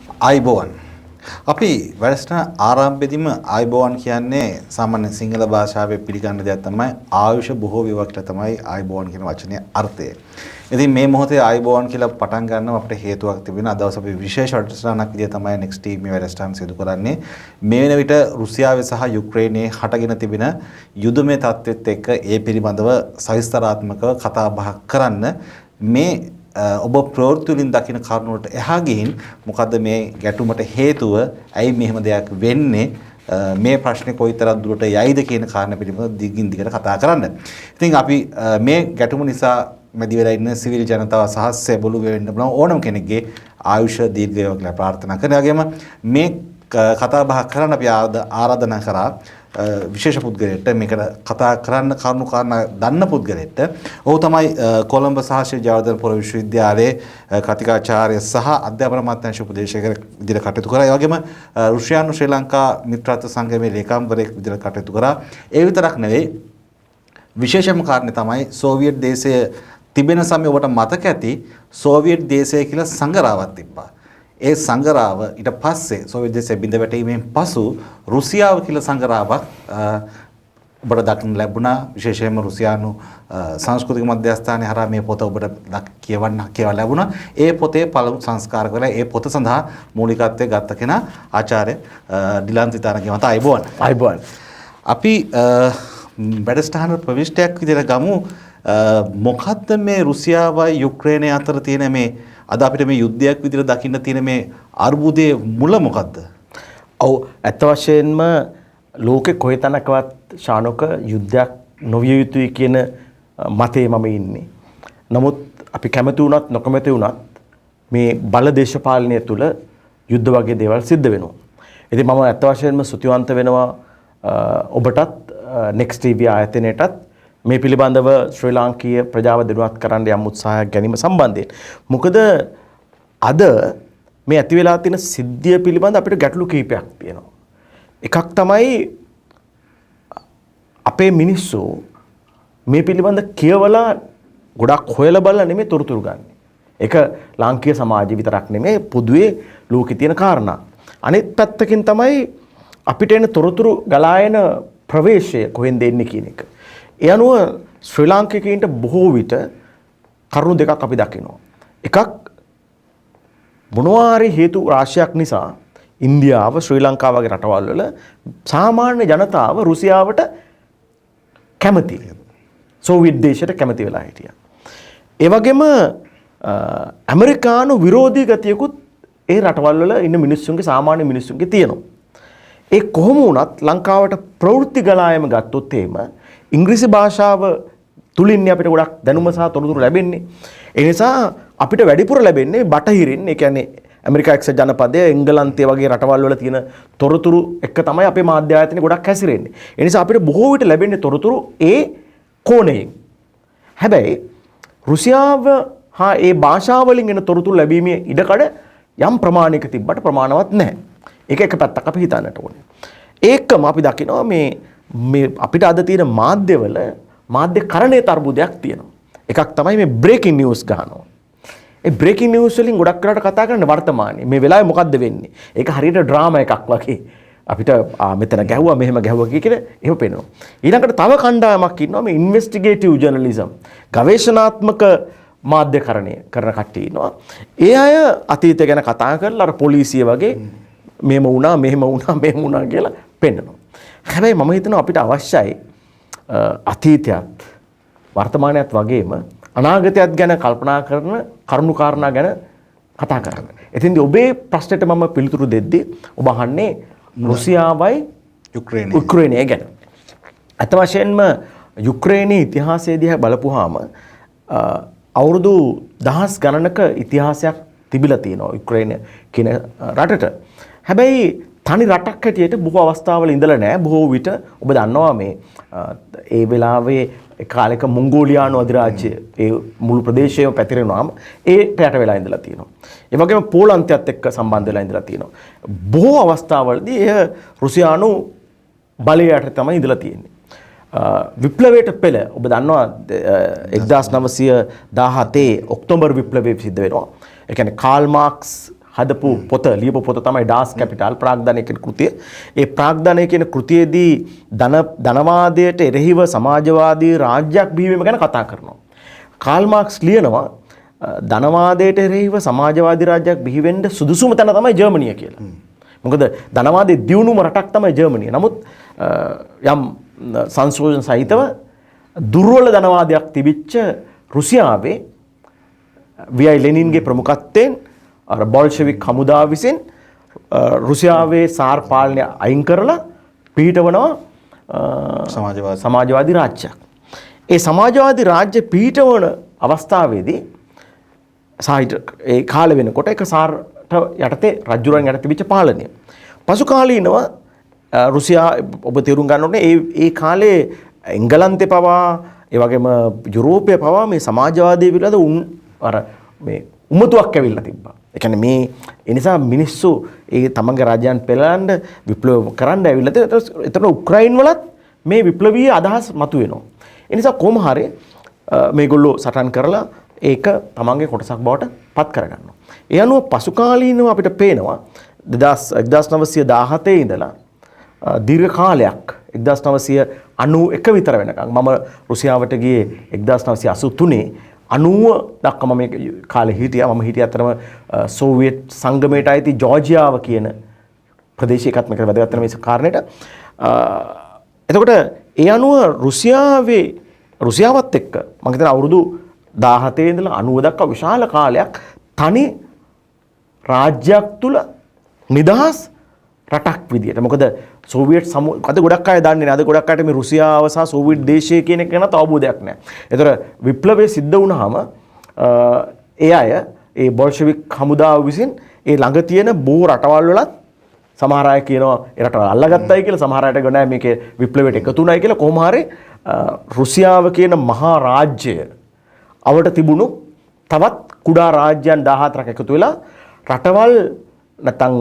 ආයිබෝවන් අපි වැඩසටහන ආරම්භයේදීම ආයිබෝවන් කියන්නේ සාමාන්‍ය සිංහල භාෂාවේ පිළිගන්න දෙයක් තමයි ආයුෂ බොහෝ වේවා කියලා තමයි ආයිබෝවන් කියන වචනේ අර්ථය. ඉතින් මේ මොහොතේ ආයිබෝවන් කියලා පටන් ගන්නව අපිට හේතුවක් තිබෙනවා. අද දවස් අපි විශේෂ වැඩසටහනක් විදිහට තමයි next team මේ වැඩසටහන සිදු කරන්නේ. මේ වෙන විට රුසියාවේ සහ යුක්‍රේනයේ හටගෙන තිබෙන යුද්ධමය තත්ත්වෙත් එක්ක ඒ පිළිබඳව සවිස්තරාත්මකව කතා බහ කරන්න මේ ඔබ ප්‍රවෘත්ති වලින් දකින කරුණ වලට එහා ගිහින් මොකද්ද මේ ගැටුමට හේතුව? ඇයි මෙහෙම දෙයක් වෙන්නේ? මේ ප්‍රශ්නේ කොයිතරම් දුරට යයිද කියන කාරණා පිළිබඳව දිගින් දිගට කතා කරන්න. ඉතින් අපි මේ ගැටුම නිසා මැදි වෙලා ඉන්න සිවිල් ජනතාව සහ සෙබළු වෙන්න බලන ඕනම කෙනෙක්ගේ ආයුෂ දීර්ඝ වේවා කියලා ප්‍රාර්ථනා කරනවා. වගේම මේ කතා බහ කරන්න අපි ආරාධනා කරා විශේෂ පුද්ගලයෙක්ට මේකට කතා කරන්න කරුණු කාරණා දන්න පුද්ගලයෙක්ට. ඔහු තමයි කොළඹ සහ ශ්‍රී ජයවර්ධනපුර විශ්වවිද්‍යාලයේ කතිකාචාර්ය සහ අධ්‍යාපන අමාත්‍යාංශ උපදේශකයෙක් විදිහට කටයුතු කරා. ඒ වගේම රුසියානු ශ්‍රී ලංකා මිත්‍රත්ව සංගමයේ ලේකම්වරයෙක් විදිහට කටයුතු කරා. ඒ විතරක් නෙවෙයි විශේෂම කාරණේ තමයි සෝවියට් දේශයේ තිබෙන සමය ඔබට මතක ඇති සෝවියට් දේශය කියලා සංගරාවක් තිබ්බා. ඒ සංගරාව ඊට පස්සේ සෝවියට් දේශය බිඳ වැටීමෙන් පසු රුසියාව කියලා සංගරාවක් ඔබට දක්න ලැබුණා. විශේෂයෙන්ම රුසියානු සංස්කෘතික මධ්‍යස්ථානයේ හරහා මේ පොත ඔබට කියවන්න ලැබුණා. ඒ පොතේ පළමු සංස්කාරක වෙලා ඒ පොත සඳහා මූලිකත්වයේ ගත්ත කෙනා ආචාර්ය ඩිලන්ති තාරගේ මත අයබෝවන්. අපි වැඩසටහන ප්‍රවිෂ්ටයක් විදිහට ගමු. මොකද්ද මේ රුසියාවයි යුක්‍රේනය අතර තියෙන මේ අද අපිට මේ යුද්ධයක් විදිහට දකින්න තියෙන මේ අර්බුදයේ මුල මොකද්ද? ඔව් ඇත්ත වශයෙන්ම ලෝකේ කොහෙතනකවත් ශානක යුද්ධයක් නොවිය යුතුයි කියන මතේ මම ඉන්නේ. නමුත් අපි කැමති වුණත් නොකමැති වුණත් මේ බල දේශපාලනය තුළ යුද්ධ වගේ දේවල් සිද්ධ වෙනවා. ඉතින් මම ඇත්ත වශයෙන්ම ස්තුතිවන්ත වෙනවා ඔබටත් next TV ආයතනයටත් මේ පිළිබඳව ශ්‍රී ලාංකීය ප්‍රජාව දිනුවත් කරන්න යම් උත්සාහයක් ගැනීම සම්බන්ධයෙන්. මොකද අද මේ ඇති වෙලා තියෙන සිද්ධිය පිළිබඳ අපිට ගැටලු කිහිපයක් තියෙනවා. එකක් තමයි අපේ මිනිස්සු මේ පිළිබඳ කියවලා ගොඩක් හොයලා බලලා නෙමෙයි තොරතුරු ගන්න. ඒක ලාංකීය සමාජය විතරක් නෙමෙයි පොදුවේ ලෝකේ තියෙන කාරණා. අනිත් පැත්තකින් තමයි අපිට එන තොරතුරු ගලා එන ප්‍රවේශය කොහෙන්ද එන්නේ කියන එක. ඒ අනුව ශ්‍රී ලාංකිකයින්ට බොහෝ විට කරුණු දෙකක් අපි දකිනවා. එකක් මොනවාරි හේතු රාශියක් නිසා ඉන්දියාව ශ්‍රී ලංකාව වගේ රටවල් වල සාමාන්‍ය ජනතාව රුසියාවට කැමති. සෝවියට් දේශයට කැමති වෙලා හිටියා. ඒ වගේම ඇමරිකානු විරෝධී ගතියකුත් ඒ රටවල් වල ඉන්න මිනිස්සුන්ගේ සාමාන්‍ය මිනිස්සුන්ගේ තියෙනවා. ඒ කොහොම වුණත් ලංකාවට ප්‍රවෘත්ති ගලායම ගත්තොත් එහෙම ඉංග්‍රීසි භාෂාව තුලින් අපිට ගොඩක් දැනුම සහ තොරතුරු ලැබෙන්නේ. ඒ නිසා අපිට වැඩිපුර ලැබෙන්නේ බටහිරින්. ඒ කියන්නේ ඇමරිකා එක්සත් ජනපදය, එංගලන්තය වගේ රටවල් වල තියෙන තොරතුරු එක තමයි අපේ මාධ්‍ය ආයතන ගොඩක් හැසිරෙන්නේ. ඒ නිසා අපිට බොහෝ විට ලැබෙන්නේ තොරතුරු ඒ කෝණයෙන්. හැබැයි රුසියාව හා ඒ භාෂාවලින් එන තොරතුරු ලැබීමේ ඉඩකඩ යම් ප්‍රමාණයක තිබ්බට ප්‍රමාණවත් නැහැ. ඒක එක පැත්තක් අපි හිතන්නට ඕනේ. ඒකම අපි දකිනවා මේ අපිට අද තියෙන මාධ්‍යවල මාධ්‍ය කරණයේ තර්බුදයක් තියෙනවා. එකක් තමයි මේ බ්‍රේකින් නිවුස් ගන්නවා. ඒ බ්‍රේකින් නිවුස් වලින් ගොඩක් කරලා කතා කරන්නේ වර්තමානයේ. මේ වෙලාවේ මොකද්ද වෙන්නේ? ඒක හරියට ඩ්‍රාමා එකක් වගේ. අපිට මෙතන ගැහුවා මෙහෙම ගැහුවා කියලා එහෙම පේනවා. ඊළඟට තව කණ්ඩායමක් ඉන්නවා මේ ඉන්වෙස්ටිගේටිව් ජර්නලිසම්. ගවේෂණාත්මක මාධ්‍යකරණය කරන කට්ටිය ඉන්නවා. ඒ අය අතීතය ගැන කතා කරලා අර පොලිසිය වගේ මෙහෙම වුණා මෙහෙම වුණා කියලා පෙන්නනවා. හැබැයි මම හිතනවා අපිට අවශ්‍යයි අතීතයත් වර්තමානයත් වගේම අනාගතයත් ගැන කල්පනා කරන කරුණු කාරණා ගැන කතා කරන්න. එතින්දී ඔබේ ප්‍රශ්නෙට මම පිළිතුරු දෙද්දී ඔබ අහන්නේ රුසියාවයි යුක්‍රේනය ගැන. අත වශයෙන්ම යුක්‍රේනයේ ඉතිහාසය දිහා බලපුවාම අවුරුදු දහස් ගණනක ඉතිහාසයක් තිබිලා තියෙනවා යුක්‍රේනය කියන රටට. හැබැයි තනි රටක් හැටියට බොහෝ අවස්ථාවල ඉඳලා නැහැ. බොහෝ විට ඔබ දන්නවා මේ ඒ වෙලාවේ කාලෙක මොංගෝලියානු අධිරාජ්‍ය ඒ මුළු ප්‍රදේශයම පැතිරෙනාම ඒ පැයට වෙලා ඉඳලා තියෙනවා. ඒ වගේම පෝලන්තයත් එක්ක සම්බන්ධ වෙලා ඉඳලා තියෙනවා. බොහෝ අවස්ථාවලදී එය රුසියානු බලය යට තමයි ඉඳලා තියෙන්නේ. විප්ලවයට පෙළ ඔබ දන්නවා 1917 ඔක්තෝබර් විප්ලවය සිද්ධ වෙනවා. ඒ කියන්නේ කාල් මාක්ස් හදපු පොත ලියපු පොත තමයි ඩාස් කැපිටල් ප්‍රාග්ධනය කියන කෘතිය. ඒ ප්‍රාග්ධනය කියන කෘතියේදී ධනවාදයට එරෙහිව සමාජවාදී රාජ්‍යයක් බිහිවීම ගැන කතා කරනවා. කාල් මාක්ස් ලියනවා ධනවාදයට එරෙහිව සමාජවාදී රාජ්‍යයක් බිහි වෙන්න සුදුසුම තැන තමයි ජර්මනිය කියලා. මොකද ධනවාදයේ දියුණුම රටක් තමයි ජර්මනිය. නමුත් යම් සංශෝධන සහිතව දුර්වල ධනවාදයක් තිබිච්ච රුසියාවේ වී.ආයි. ලෙනින්ගේ ප්‍රමුඛත්වයෙන් අර බොල්ෂෙවික් හමුදාව විසින් රුසියාවේ සාර් පාලනය අයින් කරලා පිහිටවනවා සමාජවාදී රාජ්‍යයක්. ඒ සමාජවාදී රාජ්‍ය පිහිටවන අවස්ථාවේදී ඒ කාලෙ වෙනකොට ඒක සාර්ට යටතේ රජුරන් යට තිබිච්ච පාලනය. පසු කාලීනව රුසියා ඔබ තේරුම් ගන්න ඕනේ ඒ කාලේ එංගලන්තේ පවා ඒ වගේම යුරෝපයේ පවා මේ සමාජවාදී පිළිබඳ අර මේ උමතුවක් ඇවිල්ලා තිබ්බා. ඒ කියන්නේ මේ ඒ නිසා මිනිස්සු ඒ තමන්ගේ රාජ්‍යයන් පෙළන්න විප්ලව කරන්න ඇවිල්ලා තියෙනවා. එතන උක්‍රයින් වලත් මේ විප්ලවීය අදහස් මතුවෙනවා. ඒ නිසා කොහොම හරි මේගොල්ලෝ සටන් කරලා ඒක තමන්ගේ කොටසක් බවට පත් කරගන්නවා. ඒ අනුව පසු කාලීනව අපිට පේනවා 1917 ඉඳලා දීර්ඝ කාලයක් 1991 විතර වෙනකන් මම රුසියාවට ගියේ 1983 90 දක්වා මම මේ කාලේ හිටියා. මම හිටියේ අතරම සෝවියට් සංගමයට අයිති ජෝර්ජියාව කියන ප්‍රදේශයකත් මේක වැදගත් වෙන මේ කාරණේට. එතකොට ඒ අනුව රුසියාවත් එක්ක මම හිතන අවුරුදු 17 ඉඳලා 90 දක්වා විශාල කාලයක් තනි රාජ්‍යයක් තුල නිදහස් රටක් විදියට. මොකද සෝවියට් අද ගොඩක් අය දන්නේ නැහැ. අද ගොඩක් අයට මේ රුසියාව සහ සෝවියට් දේශය කියන එක ගැන අවබෝධයක් නැහැ. ඒතර විප්ලවය සිද්ධ වුණාම ඒ අය ඒ බොල්ෂෙවික් හමුදාව විසින් ඒ ළඟ තියෙන බොහෝ රටවල් වලත් සමහර අය කියනවා ඒ රටවල් අල්ලගත්තයි කියලා. සමහර අයට ගොඩක් මේකේ විප්ලවයට එකතු වුණායි කියලා. කොහොම හරි රුසියාව කියන මහා රාජ්‍යය අවට තිබුණු තවත් කුඩා රාජ්‍යයන් 14ක් එකතු වෙලා රටවල් නැත්නම්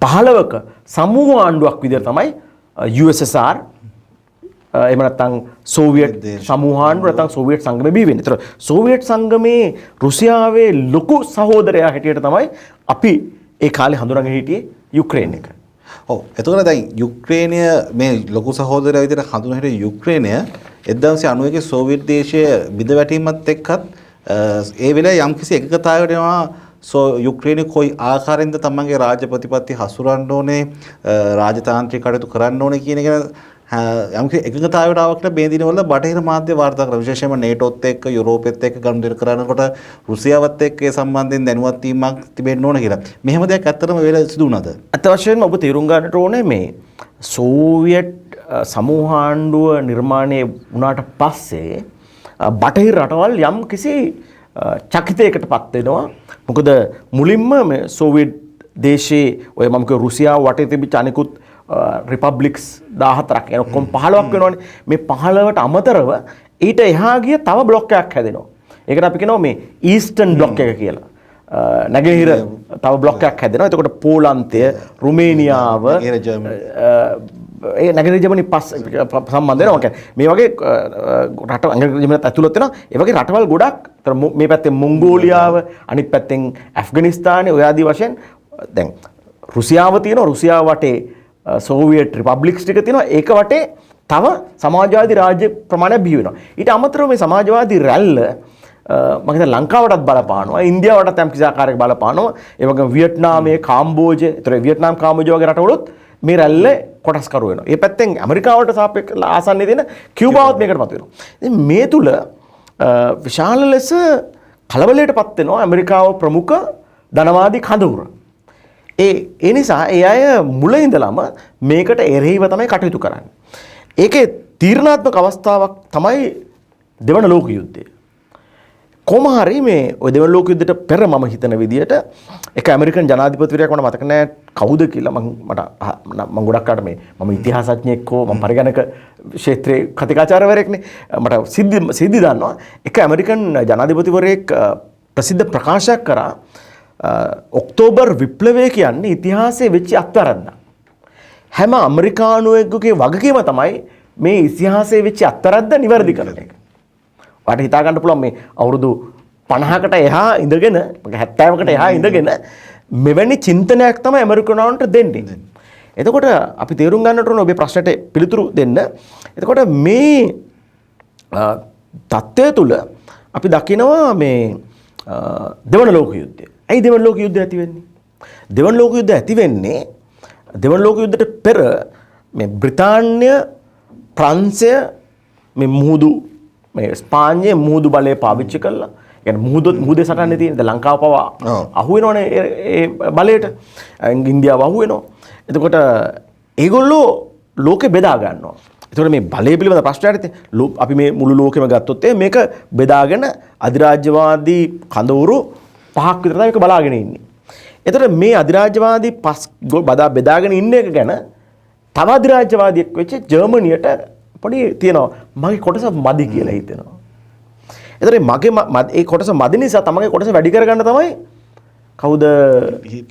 15ක සමූහ ආණ්ඩුවක් විදිහට තමයි USSR එහෙම නැත්නම් සෝවියට් සමූහ ආණ්ඩුව නැත්නම් සෝවියට් සංගමය බිහි වෙන්නේ. ඒතර සෝවියට් සංගමේ රුසියාවේ ලොකු සහෝදරයා හැටියට තමයි අපි ඒ කාලේ හඳුනාගෙන හිටියේ යුක්‍රේන එක. ඔව්. එතකොට දැන් යුක්‍රේනය මේ ලොකු සහෝදරයා විදිහට හඳුනා හිටිය යුක්‍රේනය 1991 සෝවියට් දේශයේ බිඳ වැටීමත් එක්කත් ඒ වෙලාවේ යම්කිසි එකඟතාවයකට එනවා. යුක්‍රේනය කොයි ආකාරයෙන්ද තමන්ගේ රාජ්‍ය ප්‍රතිපත්ති හසුරවන්න ඕනේ රාජතාන්ත්‍රික කටයුතු කරන්න ඕනේ කියන එක යම්කිසි එකඟතාවයකට ආවකට මේ දිනවල බටහිර මාධ්‍ය වාර්තා කරන විශේෂයෙන්ම නේටෝත් එක්ක යුරෝපෙත් එක්ක ගනුදෙනු කරනකොට රුසියාවත් එක්ක ඒ සම්බන්ධයෙන් දැනුවත් වීමක් තිබෙන්න ඕන කියලා. මෙහෙම දෙයක් ඇත්තටම වෙලා සිදු වුණාද? අත් වශයෙන්ම ඔබ තේරුම් ගන්නට ඕනේ මේ සෝවියට් සමූහ ආණ්ඩුව නිර්මාණය වුණාට පස්සේ බටහිර රටවල් යම් කිසි චකිතයකට පත් වෙනවා. මොකද මුලින්ම මේ සෝවියට් දේශයේ ඔය මම කිය රුසියාව වටේ තිබිච්ච අනිකුත් රිපබ්ලික්ස් 14ක් එන ඔක්කොම 15ක් වෙනවනේ. මේ 15ට අමතරව ඊට එහා ගිය තව බ්ලොක් එකක් හැදෙනවා. ඒකට අපි කියනවා මේ ඊස්ටර්න් බ්ලොක් එක කියලා. නැගෙනහිර තව බ්ලොක් එකක් හැදෙනවා. එතකොට පෝලන්තය, රුමේනියාව, ඒ නැගෙනහිර ජර්මනි සම්බන්ධ වෙනවා. මේ වගේ රට නැගෙනහිර ජර්මනිත් ඇතුළත් වෙනවා. ඒ වගේ රටවල් ගොඩක් මේ පැත්තේ මොංගෝලියාව, අනිත් පැත්තෙන් ඇෆ්ගනිස්තානය ඔය ආදී වශයෙන් දැන් රුසියාව තියෙනවා. රුසියාව වටේ සෝවියට් රිපබ්ලික්ස් ටික තියෙනවා. ඒක වටේ තව සමාජවාදී රාජ්‍ය ප්‍රමාණයක් බිහි වෙනවා. ඊට අමතරව මේ සමාජවාදී රැල්ල මම හිතන ලංකාවටත් බලපානවා. ඉන්දියාවටත් යම් කිසි ආකාරයක බලපානවා. ඒ වගේම වියට්නාමයේ කාම්බෝජය, ඒතර වියට්නාම් කාම්බෝජය වගේ රටවලුත් මේ රැල්ලේ කොටස්කරු වෙනවා. ඒ පැත්තෙන් ඇමරිකාවට සාපේක්ෂව ආසන්නයේ තියෙන කිව්බාවත් මේකට මත වෙනවා. ඉතින් මේ තුල විශාල ලෙස කලබලයටපත් වෙනවා ඇමරිකාව ප්‍රමුඛ ධනවාදී කඳවුර. ඒ නිසා ඒ අය මුල ඉඳලම මේකට එරෙහිව තමයි කටයුතු කරන්නේ. ඒකේ තීරණාත්මක අවස්ථාවක් තමයි දෙවන ලෝක යුද්ධය. කොහොම හරි මේ ඔය දෙවන ලෝක යුද්ධයට පෙර මම හිතන විදිහට එක ඇමරිකන් ජනාධිපතිවරයෙක් මට මතක නැහැ කවුද කියලා මම ගොඩක් අර මේ මම ඉතිහාසඥයෙක් හෝ මම පරිගණක ක්ෂේත්‍රයේ කතිකාචාර්යවරයෙක්නේ මට සිද්ධි දන්නවා එක ඇමරිකන් ජනාධිපතිවරයෙක් ප්‍රසිද්ධ ප්‍රකාශයක් කරා ඔක්තෝබර් විප්ලවය කියන්නේ ඉතිහාසයේ වෙච්ච අත්වැරද්දක්. හැම ඇමරිකානුවෙකුගේ වගකීම තමයි මේ ඉතිහාසයේ වෙච්ච අත්වැරද්ද නිවැරදි කරන එක. වාට හිතා ගන්න පුළුවන් මේ අවුරුදු 50කට එහා ඉඳගෙන 70කට එහා ඉඳගෙන මෙවැනි චින්තනයක් තමයි ඇමරිකානුන්ට දෙන්නේ. එතකොට අපි තේරුම් ගන්නට ඕන ඔබේ ප්‍රශ්නට පිළිතුරු දෙන්න. එතකොට මේ තත්ත්වය තුළ අපි දකිනවා මේ දෙවන ලෝක යුද්ධය. ඇයි දෙවන ලෝක යුද්ධය ඇති වෙන්නේ? දෙවන ලෝක යුද්ධය ඇති වෙන්නේ දෙවන ලෝක යුද්ධයට පෙර මේ බ්‍රිතාන්‍ය ප්‍රංශය මේ මුහුදු මේ ස්පාඤ්ඤය මුහුදු බලය පාවිච්චි කළා. يعني මුහුදේ සටන්නේ තියෙන ලංකාව පවා අහු වෙනවනේ ඒ බලයට. ඉන්දියාව අහු වෙනවා. එතකොට ඒගොල්ලෝ ලෝකෙ බෙදා ගන්නවා. එතකොට මේ බලය පිළිබඳ ප්‍රශ්නයක් අපි මේ මුළු ලෝකෙම ගත්තොත් මේක බෙදාගෙන අධිරාජ්‍යවාදී කඳවුරු 5ක් විතර තමයි මේක බලාගෙන ඉන්නේ. එතකොට මේ අධිරාජ්‍යවාදී බෙදාගෙන ඉන්න එක ගැන තව අධිරාජ්‍යවාදියෙක් වෙච්ච ජර්මනියට පොඩි තියෙනවා මගේ කොටස මදි කියලා හිතෙනවා. එතකොට මගේ ඒ කොටස මදි නිසා තමගේ කොටස වැඩි කරගන්න තමයි කවුද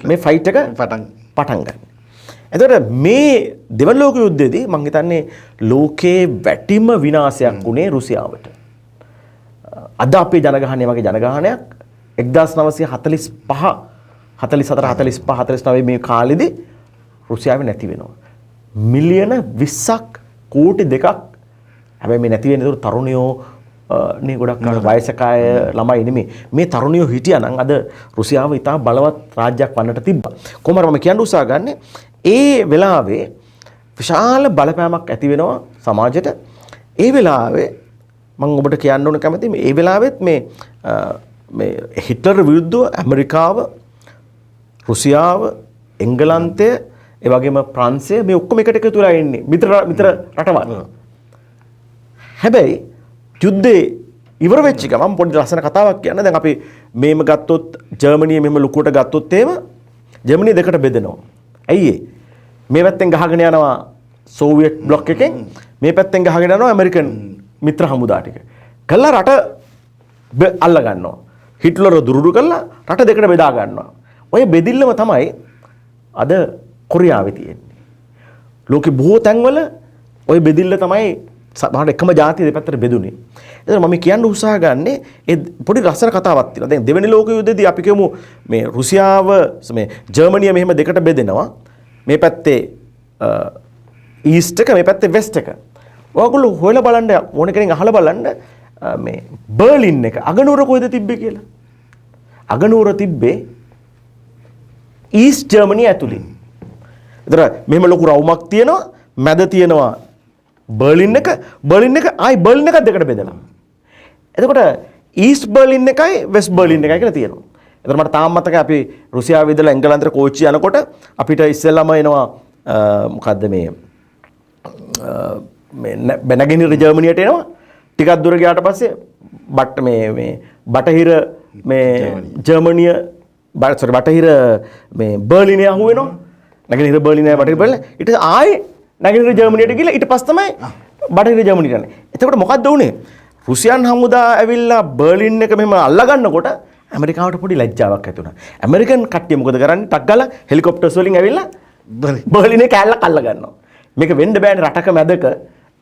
මේ ෆයිට් එක පටන් ගන්න. එතකොට මේ දෙවන ලෝක යුද්ධයේදී මම හිතන්නේ ලෝකේ වැටිම විනාශයක් වුණේ රුසියාවට. අද අපේ ජනගහනය වගේ ජනගහනයක් 1945 44 45 49 මේ කාලෙදී රුසියාවේ නැති වෙනවා. මිලියන 20ක් කෝටි 2ක් හැබැයි මේ නැති වෙන්නේ තරුණයෝ නේ ගොඩක් වයසක අය ළමයි නෙමෙයි. මේ තරුණයෝ හිටියානම් අද රුසියාව ඉතා බලවත් රාජ්‍යයක් වන්නට තිබ්බා. කොහොමද මම කියන්න උත්සාහ ගන්නේ ඒ වෙලාවේ විශාල බලපෑමක් ඇති වෙනවා සමාජයට. ඒ වෙලාවේ මම ඔබට කියන්න ඕන කැමති මේ වෙලාවෙත් මේ හිට්ලර් විරුද්ධව ඇමරිකාව, රුසියාව, එංගලන්තය, ඒ වගේම ප්‍රංශය මේ ඔක්කොම එකට එකතු වෙලා ඉන්නේ. මිත්‍ර රටවල්. හැබැයි යුද්ධේ ඉවර වෙච්ච ගමන් පොඩි ලස්සන කතාවක් කියන්න. දැන් අපි මේම ගත්තොත් ජර්මනිය මෙහෙම ලුකුවට ගත්තොත් එහෙම ජර්මනිය දෙකට බෙදෙනවා. ඇයි ඒ? මේ පැත්තෙන් ගහගෙන යනවා සෝවියට් බ්ලොක් එකෙන්, මේ පැත්තෙන් ගහගෙන යනවා ඇමරිකන් මිත්‍ර හමුදා ටික. කළා රට අල්ල ගන්නවා. හිට්ලර් දුරුරු කළා රට දෙකට බෙදා ගන්නවා. ඔය බෙදිල්ලම තමයි අද කොරියාවේ තියෙන්නේ. ලෝකේ බොහෝ තැන්වල ඔය බෙදිල්ල තමයි සමහර එකම ජාතිය දෙපැත්තට බෙදුනේ. එතන මම කියන්න උත්සාහ ගන්නේ ඒ පොඩි ලස්සන කතාවක් තියෙනවා. දැන් දෙවෙනි ලෝක යුද්ධයේදී අපි කියමු මේ රුසියාව මේ ජර්මනිය මෙහෙම දෙකට බෙදෙනවා. මේ පැත්තේ ඊස්ට් එක, මේ පැත්තේ වෙස්ට් එක. ඔයගොල්ලෝ හොයලා බලන්න ඕන කෙනෙක් අහලා බලන්න මේ බර්ලින් එක අගනුවර කොහෙද තිබ්බේ කියලා. අගනුවර තිබ්බේ ඊස්ට් ජර්මනිය ඇතුලේ. ඒතර මෙහෙම ලොකු රවුමක් තියෙනවා, මැද තියෙනවා බර්ලින් එක ආයි බර්ලින් එක දෙකට බෙදලා. එතකොට ඊස්ට් බර්ලින් එකයි වෙස්ට් බර්ලින් එකයි කියලා තියෙනවා. එතකොට මට තාම මතකයි අපි රුසියාවේ ඉඳලා එංගලන්තේ කෝච්චි යනකොට අපිට ඉස්සෙල්ලාම එනවා මොකද්ද මේ නැගෙනහිර ජර්මනියට එනවා. ටිකක් දුර ගියාට පස්සේ බටහිර මේ ජර්මනිය බටහිර මේ බර්ලිනේ අහු වෙනවා. නැගෙනහිර බර්ලිනේ බටහිර බර්ලිනේ ඊට ආයි නැගෙනහිර ජර්මනියට ගිහලා ඊට පස්සේ තමයි බටහිර ජර්මනියට යන්නේ. එතකොට මොකද්ද වුනේ? රුසියන් හමුදා ඇවිල්ලා බර්ලින් එක මෙහෙම අල්ලා ගන්නකොට ඇමරිකාවට පොඩි ලැජ්ජාවක් ඇති වුණා. ඇමරිකන් කට්ටිය මොකද කරන්නේ? ටක් ගාලා හෙලිකොප්ටර්ස් වලින් ඇවිල්ලා බර්ලිනේ කෑල්ලක් අල්ලා ගන්නවා. මේක වෙන්න බෑනේ රටක මැදක.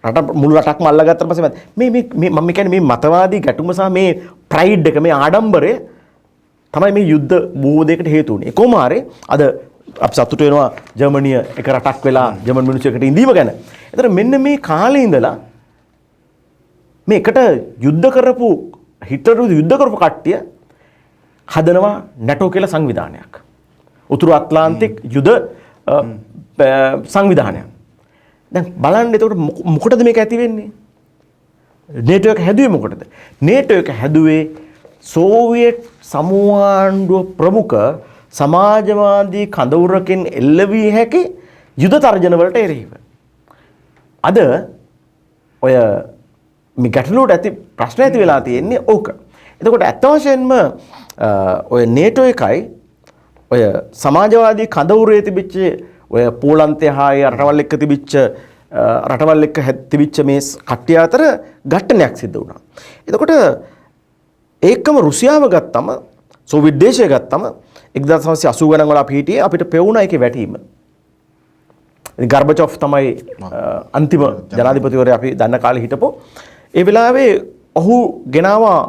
රට මුළු රටක්ම අල්ලා ගත්තට පස්සේ මේ මම කියන්නේ මේ මතවාදී ගැටුම සහ මේ ප්‍රයිඩ් එක, මේ ආඩම්බරය තමයි මේ යුද්ධ බොහෝ දෙයකට හේතු වුණේ. කොහොම හරි අද අපි සතුටු වෙනවා ජර්මනිය එක රටක් වෙලා ජර්මන් මිනිස්සු එකට ඉඳීම ගැන. ඒතර මෙන්න මේ කාලේ ඉඳලා මේ එකට යුද්ධ කරපු හිට්ලර් යුද්ධ කරපු කට්ටිය හදනවා නැටෝ කියලා සංවිධානයක්. උතුරු ඇට්ලාන්ටික් යුද සංවිධානයක්. දැන් බලන්න එතකොට මොකටද මේක ඇති වෙන්නේ? නේටෝ එක හැදුවේ මොකටද? නේටෝ එක හැදුවේ සෝවියට් සමූහාණ්ඩුව ප්‍රමුඛ සමාජවාදී කඳවුරකින් එල්ලවිය හැකි යුද තර්ජන වලට එරෙහිව. අද ඔය මේ ගැටලුවට ඇති ප්‍රශ්න ඇති වෙලා තියෙන්නේ ඕක. එතකොට ඇත්ත වශයෙන්ම ඔය නේටෝ එකයි ඔය සමාජවාදී කඳවුරේ තිබිච්ච ඔය පෝලන්තය හා රටවල් එක්ක තිබිච්ච මේ කට්ටිය අතර ගැටණයක් සිද්ධ වුණා. එතකොට ඒකම රුසියාව ගත්තම සෝවියට් දේශය ගත්තම 1980 ගණන් වල අපි හිටියේ අපිට පෙවුණා ඒකේ වැටීම. ඉතින් ගර්බචොව් තමයි අන්තිම ජනාධිපතිවරයා අපි දන්න කාලේ හිටපො. ඒ වෙලාවේ ඔහු ගෙනාවා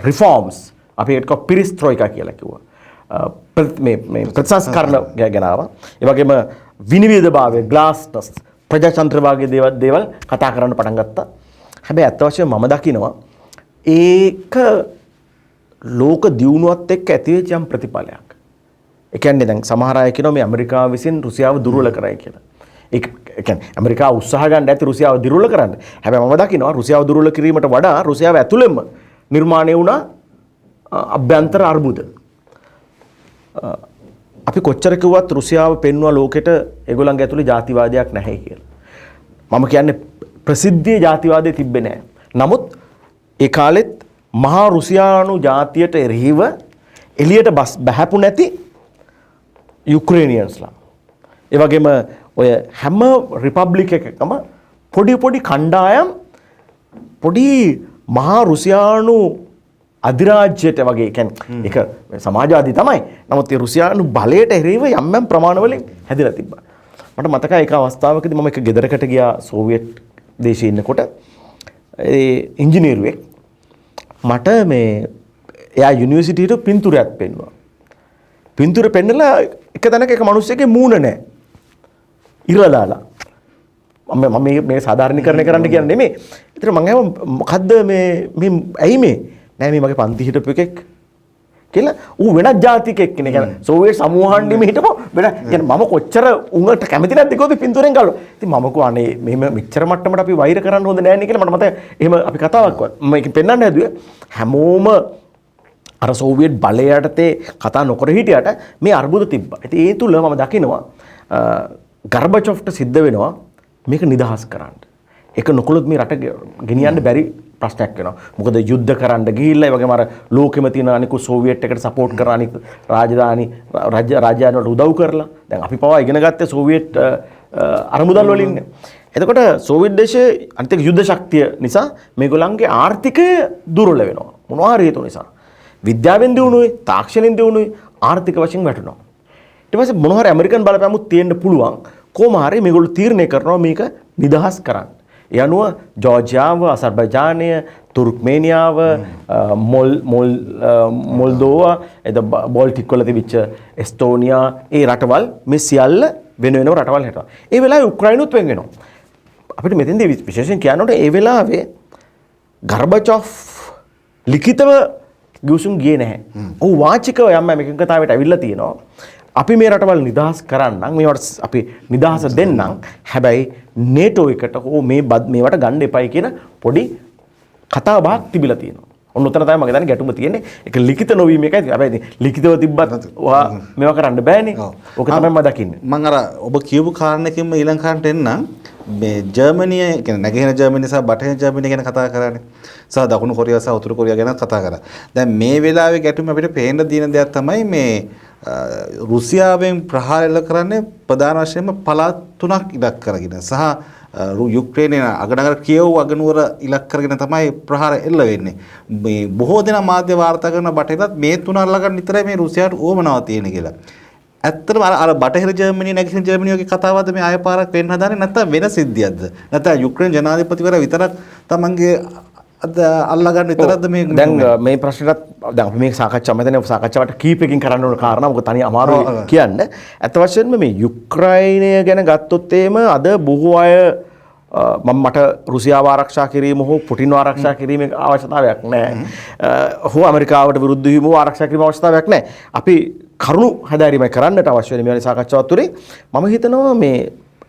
රිෆෝම්ස් අපි ඒකට පිරිස්ත්‍රෝයිකා කියලා කිව්වා. මේ ප්‍රතිසංස්කරණ ගැන ආවා. ඒ වගේම විනිවිදභාවය ග්ලාස්නස් ප්‍රජාතන්ත්‍රවාදී දේවල් කතා කරන්න පටන් ගත්තා. හැබැයි අත් වශයෙන්ම මම දකිනවා ඒක ලෝක දියුණුවත් එක්ක ඇතිවෙච්ච යම් ප්‍රතිඵලයක්. ඒ කියන්නේ දැන් සමහර අය කියනවා මේ ඇමරිකාව විසින් රුසියාව දුර්වල කරයි කියලා. ඒ කියන්නේ ඇමරිකාව උත්සාහ ගන්න ඇති රුසියාව දුර්වල කරන්න. හැබැයි මම දකිනවා රුසියාව දුර්වල කිරීමට වඩා රුසියාව ඇතුළෙම නිර්මාණය වුණ අභ්‍යන්තර අර්බුද. අපි කොච්චර කිව්වත් රුසියාව පෙන්වුවා ලෝකෙට ඒගොල්ලන්ගේ ඇතුළේ ජාතිවාදයක් නැහැ කියලා. මම කියන්නේ ප්‍රසිද්ධියේ ජාතිවාදය තිබ්බේ නැහැ. නමුත් ඒ කාලෙත් මහා රුසියානු ජාතියට එරෙහිව එළියට බහැපු නැති යුක්‍රේනියන්ස්ලා. ඒ වගේම ඔය හැම රිපබ්ලික් එකකම පොඩි කණ්ඩායම් පොඩි මහා රුසියානු අධිරාජ්‍යයට වගේ කියන්නේ ඒක සමාජවාදී තමයි. නමුත් ඒ රුසියානු බලයට එරෙහිව යම් ප්‍රමාණවලින් හැදිලා තිබ්බා. මට මතකයි එක අවස්ථාවකදී මම එක ගෙදරකට ගියා සෝවියට් දේශයේ ඉන්නකොට ඒ ඉංජිනේරුවෙක් මට මේ එයා යුනිවර්සිටියට පින්තූරයක් පෙන්නුවා. පින්තූර පෙන්නලා එක තැනක එක මිනිස්සෙක්ගේ මූණ නැහැ. ඉරලා දාලා. මම මේ සාධාරණීකරණය කරන්න කියන්නේ නෙමෙයි. ඒතර මම අහුවා මොකද්ද මේ ඇයි මේ? නෑ මේ මගේ පන්ති හිටපු එකෙක් කියලා. ඌ වෙනත් ජාතිකෙක් කෙනෙක්. කියන්නේ සෝවියට් සමූහාණ්ඩෙම හිටපු වෙන කියන්නේ මම කොච්චර උන්ට කැමති නැද්ද කිව්වද පින්තූරෙන් ගල්වා. ඉතින් මම කිව්වා අනේ මෙහෙම මෙච්චර මට්ටමට අපි වෛර කරන්න හොඳ නෑ නේ කියලා මට මතකයි. එහෙම අපි කතාවක් වුණා. මම ඒක පෙන්වන්න හැදුවේ හැමෝම අර සෝවියට් බලය යටතේ කතා නොකර හිටියට මේ අර්බුද තිබ්බා. ඉතින් ඒ තුල මම දකිනවා ගර්බචොෆ්ට සිද්ධ වෙනවා මේක නිදහස් කරන්න. ඒක නොකළොත් මේ රට ගෙනියන්න බැරි ප්‍රශ්නයක් වෙනවා. මොකද යුද්ධ කරන්න ගිහිල්ලා ඒ වගේම අර ලෝකෙම තියෙන අනිකු සෝවියට් එකට සපෝට් කරන අනික රාජධානි රාජ්‍යයන් වලට උදව් කරලා. දැන් අපි පවා ඉගෙන ගත්තේ සෝවියට් අරමුදල් වලින්. එතකොට සෝවියට් දේශයේ අනිත් යුද්ධ ශක්තිය නිසා මේගොල්ලන්ගේ ආර්ථිකය දුර්වල වෙනවා. මොනවා හරි හේතු නිසා. විද්‍යාවෙන් දිනුනුයි තාක්ෂණයෙන් දිනුනුයි ආර්ථික වශයෙන් වැටෙනවා. ඊට පස්සේ මොනවා හරි ඇමරිකන් බලපෑමුත් තියෙන්න පුළුවන්. කොහොම හරි මේගොල්ලෝ තීරණය කරනවා මේක නිදහස් කරන්න. ඒ අනුව ජෝර්ජියාව, අසර්බයිජානය, තුර්ක්මේනියාව, මොල්දෝවා, බෝල්ටික් වල තිබිච්ච එස්තෝනියා ඒ රටවල් මේ සියල්ල වෙන වෙනම රටවල් හිටවා. ඒ වෙලාවේ උක්‍රයිනුත් වෙන් වෙනවා. අපිට මෙතෙන්දී විශේෂයෙන් කියනකොට ඒ වෙලාවේ ගර්බචොෆ් ලිඛිතව ගිවිසුම් ගියේ නැහැ. ඔහු වාචිකව යම් එකඟතාවයට ඇවිල්ලා තියෙනවා. අපි මේ රටවල් නිදහස් කරන්නම් මේවට අපි නිදහස දෙන්නම්. හැබැයි නේටෝ එකට හෝ මේවට ගන්න එපයි කියන පොඩි කතා බහක් තිබිලා තියෙනවා. ඔන්න උතන තමයි මගේ දැන් ගැටුම තියෙන්නේ. ඒක ලිඛිත නොවීම එකයි. හැබැයි ලිඛිතව තිබ්බත් මේවා කරන්න බෑනේ. ඕක තමයි මම දකින්නේ. මම අර ඔබ කියපු කාරණේකින්ම ඊළඟ කාරණට එන්න මේ ජර්මනිය කියන්නේ නැගෙනහිර ජර්මනිය සහ බටහිර ජර්මනිය ගැන කතා කරන්නේ. සහ දකුණු කොරියාව සහ උතුරු කොරියාව ගැන කතා කරා. දැන් මේ වෙලාවේ ගැටුම අපිට පේන්න දින දෙයක් තමයි මේ රුසියාවෙන් ප්‍රහාර එල්ල කරන්නේ ප්‍රධාන වශයෙන්ම පළාත් තුනක් ඉලක්ක කරගෙන සහ යුක්‍රේනයේ අගනගර කියව් අගනුවර ඉලක්ක කරගෙන තමයි ප්‍රහාර එල්ල වෙන්නේ. මේ බොහෝ දෙනා මාධ්‍ය වාර්තා කරන බටහිරත් මේ තුන අල්ලගන්න විතරයි මේ රුසියාවට ඕමනාව තියෙන කියලා. ඇත්තටම අර බටහිර ජර්මනිය නැගෙනහිර ජර්මනිය වගේ කතාවක්ද මේ ආය පාරක් වෙන්න හදන්නේ නැත්නම් වෙන සිද්ධියක්ද? නැත්නම් යුක්‍රේන ජනාධිපතිවරයා විතරක් තමන්ගේ අල්ලගන්න විතරක්ද මේ දැන් මේ ප්‍රශ්නටත් දැන් අපි මේක සාකච්ඡා මෙතන සාකච්ඡාවට කීපකින් කරන්න ඕන කාරණා මොකද තනිය අමාරුයි කියන්න. ඇත්ත වශයෙන්ම මේ යුක්‍රයිනය ගැන ගත්තොත් එහෙම අද බොහෝ අය මට රුසියාව ආරක්ෂා කිරීම හෝ පුටින්ව ආරක්ෂා කිරීමේ අවශ්‍යතාවයක් නැහැ. හෝ ඇමරිකාවට විරුද්ධ වීම හෝ ආරක්ෂා කිරීමේ අවශ්‍යතාවයක් නැහැ. අපි කරුණු හැදෑරීමයි කරන්නට අවශ්‍ය වෙන මේ සාකච්ඡාවත් තුළින් මම හිතනවා මේ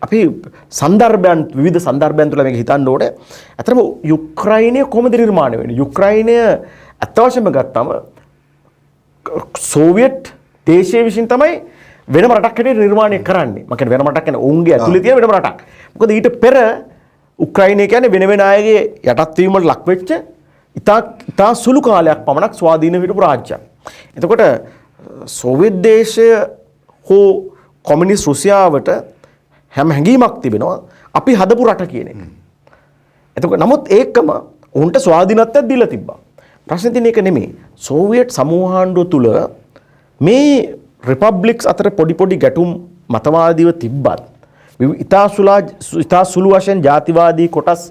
අපි සන්දර්භයන් විවිධ සන්දර්භයන් තුළ මේක හිතන්න ඕනේ. අතරම යුක්‍රයිනය කොහොමද නිර්මාණය වෙන්නේ? යුක්‍රයිනය අත් වශයෙන්ම ගත්තම සෝවියට් දේශයේ විසින් තමයි වෙනම රටක් හැටියට නිර්මාණය කරන්නේ. මම කියන්නේ වෙනම රටක් කියන්නේ ඔවුන්ගේ ඇතුලේ තියෙන වෙනම රටක්. මොකද ඊට පෙර උක්‍රයිනය කියන්නේ වෙන වෙන අයගේ යටත් වීමට ලක් වෙච්ච ඉතා සුළු කාලයක් පමණක් ස්වාධීනව හිටපු රාජ්‍යයක්. එතකොට සෝවියට් දේශය හෝ කොමියුනිස්ට් රුසියාවට හැම හැඟීමක් තිබෙනවා අපි හදපු රට කියන එක. එතකොට නමුත් ඒකම උන්ට ස්වාධීනත්වයක් දීලා තිබ්බා. ප්‍රශ්නේ තියෙන්නේ ඒක නෙමෙයි. සෝවියට් සමූහාණ්ඩුව තුල මේ රිපබ්ලික්ස් අතර පොඩි ගැටුම් මතවාදීව තිබ්බත් ඉතා සුළු වශයෙන් ජාතිවාදී කොටස්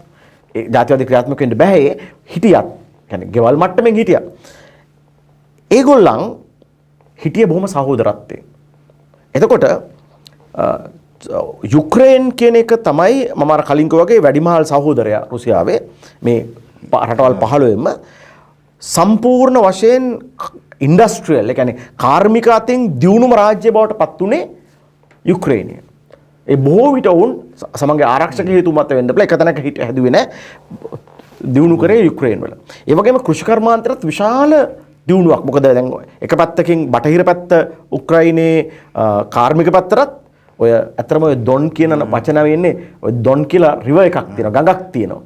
ජාතිවාදී ක්‍රියාත්මක වෙන්න බෑ හිටියත් කියන්නේ ගෙවල් මට්ටමින් හිටියා. ඒගොල්ලන් හිටිය බොහොම සහෝදරත්වයෙන්. එතකොට යුක්‍රේන් කියන එක තමයි මම අර කලින් වගේ වැඩිමහල් සහෝදරයා රුසියාවේ මේ රටවල් 15ෙම සම්පූර්ණ වශයෙන් ඉන්ඩස්ට්‍රියල්, ඒ කියන්නේ කාර්මික අතින් දියුණුම රාජ්‍ය බවට පත් උනේ යුක්‍රේනය. ඒ බොහෝ විට වුන් සමගගේ ආරක්ෂක හේතු මත වෙන්න බල එක තැනක හැදුවේ නැහැ. දියුණු කරේ යුක්‍රේන් වල. ඒ වගේම කෘෂිකර්මාන්තරත් විශාල දියුණුවක්. මොකද දැන් එක පැත්තකින් බටහිර පැත්ත උක්‍රායිනයේ කාර්මික පැත්තරත් ඔය ඇත්තම ඔය ඩොන් කියන වචන වෙන්නේ ඔය ඩොන් කියලා රිවර් එකක් තියෙනවා, ගඟක් තියෙනවා.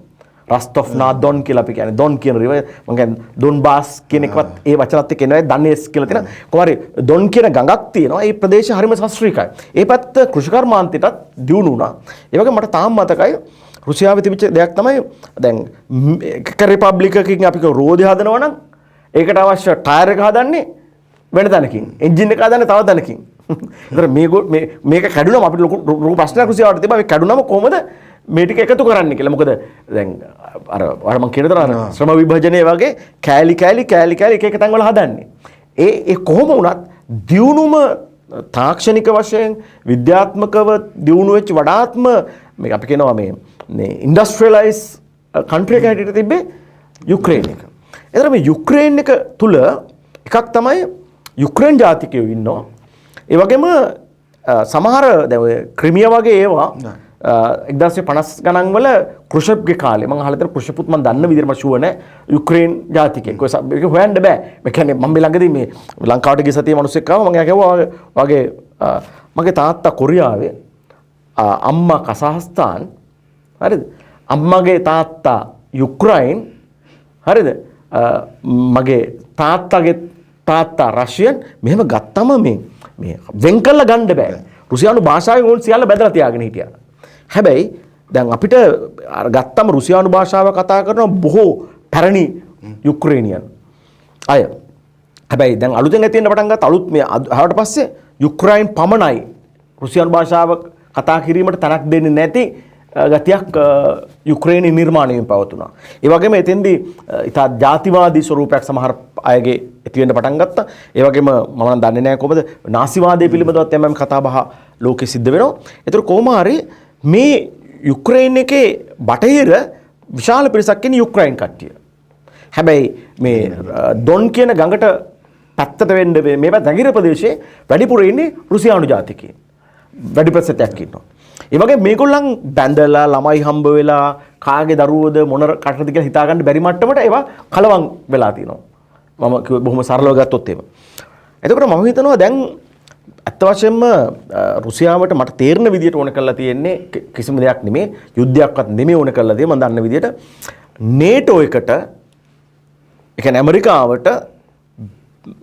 රස්තොෆ් නා ඩොන් කියලා අපි කියන්නේ. ඩොන් කියන රිවර් මම කියන්නේ ඩොන්බාස් කියන එකවත් ඒ වචනත් එක්ක එනවා. ඩනෙස් කියලා තියෙනවා. කොහරි ඩොන් කියන ගඟක් තියෙනවා. ඒ ප්‍රදේශය හරිම ශාස්ත්‍රීයයි. ඒ පැත්ත කෘෂිකර්මාන්තයටත් දියුණු වුණා. ඒ වගේ මට තාම මතකයි රුසියාවේ තිබිච්ච දෙයක් තමයි දැන් එක රිපබ්ලිකකින් අපි රෝදේ හදනවා නම් ඒකට අවශ්‍ය ටයර් එක හදන්නේ වෙන තැනකින්, එන්ජින් එක හදන්නේ තව තැනකින්. ඒතර මේක කැඩුනම අපිට ලොකු ප්‍රශ්නයක් රුසියාවට තිබ්බා. මේ කැඩුනම කොහොමද මේ ටික එකතු කරන්නේ කියලා. මොකද දැන් අර මම කියන දර ශ්‍රම විභජනයේ වගේ කෑලි එක එක තැන් වල හදන්නේ. ඒ කොහොම වුණත් දියුණුම තාක්ෂණික වශයෙන් විද්‍යාත්මකව දියුණු වෙච්ච වඩාත්ම මේ අපි කියනවා මේ ඉන්ඩස්ට්‍රියලයිස් කන්ට්‍රි එක හැටියට තිබ්බේ යුක්‍රේන එක. ඒතර මේ යුක්‍රේන් එක තුල එකක් තමයි යුක්‍රේන් ජාතිකයෝ ඉන්නවා. ඒ වගේම සමහර දැන් ඔය ක්‍රිමියා වගේ ඒවා 1950 ගණන් වල ක්‍රුෂෙව්ගේ කාලේ මම අහලා තියෙන ක්‍රුෂෙව්ත් මම දන්න විදිහට මම ෂුවර් නෑ යුක්‍රේන් ජාතිකයෙක්. ඒක හොයන්න බෑ. මේ කියන්නේ මම මේ ළඟදී මේ ලංකාවට ගිය සතියේ මිනිස්සෙක් ආවා. මම එයා කිව්වා වගේ මගේ තාත්තා කොරියාවේ, අම්මා කසහස්තාන්, හරිද? අම්මගේ තාත්තා යුක්‍රයින්, හරිද? මගේ තාත්තගේ තාත්තා රෂියන්. මෙහෙම ගත්තම මේ වෙන් කළා ගන්න බෑ. රුසියානු භාෂාවෙන් ඕන් සියල්ල බෙදලා තියාගෙන හිටියා. හැබැයි දැන් අපිට අර ගත්තම රුසියානු භාෂාව කතා කරන බොහෝ පැරණි යුක්‍රේනියන් අය. හැබැයි දැන් අලුතෙන් ඇති වෙන්න පටන් ගත්ත අලුත් මේ ආවට පස්සේ යුක්‍රයින් පමණයි රුසියානු භාෂාව කතා කිරීමට තනක් දෙන්නේ නැති ගතියක් යුක්‍රේනයේ නිර්මාණයෙන් පවතුණා. ඒ වගේම එතෙන්දී ඉතා ජාතිවාදී ස්වරූපයක් සමහර අයගේ ඇති වෙන්න පටන් ගත්තා. ඒ වගේම මම නම් දන්නේ නැහැ කොහොමද නාසිවාදය පිළිබඳවත් යම් කතා බහ ලෝකෙ සිද්ධ වෙනවා. ඒතර කොහොම හරි මේ යුක්‍රේන් එකේ බටහිර විශාල පිරිසක් ඉන්නේ යුක්‍රයින් කට්ටිය. හැබැයි මේ ඩොන් කියන ගඟට පැත්තට වෙන්න මේ පැත්තේ ප්‍රදේශයේ වැඩිපුර ඉන්නේ රුසියානු ජාතිකයන්. වැඩි ප්‍රතිශතයක් ඉන්නවා. ඒ වගේ මේගොල්ලන් බැඳලා ළමයි හම්බ වෙලා කාගේ දරුවෝද මොන කටද කියලා හිතා ගන්න බැරි මට්ටමට ඒවා කලවම් වෙලා තිනවා. මම බොහොම සරලව ගත්තොත් එහෙම. එතකොට මම හිතනවා දැන් අත්ත වශයෙන්ම රුසියාවට මට තේරෙන විදියට ඕන කරලා තියෙන්නේ කිසිම දෙයක් නෙමෙයි, යුද්ධයක්වත් නෙමෙයි ඕන කරලා තියෙන්නේ. මම දන්න විදියට නේටෝ එකට, ඒ කියන්නේ ඇමරිකාවට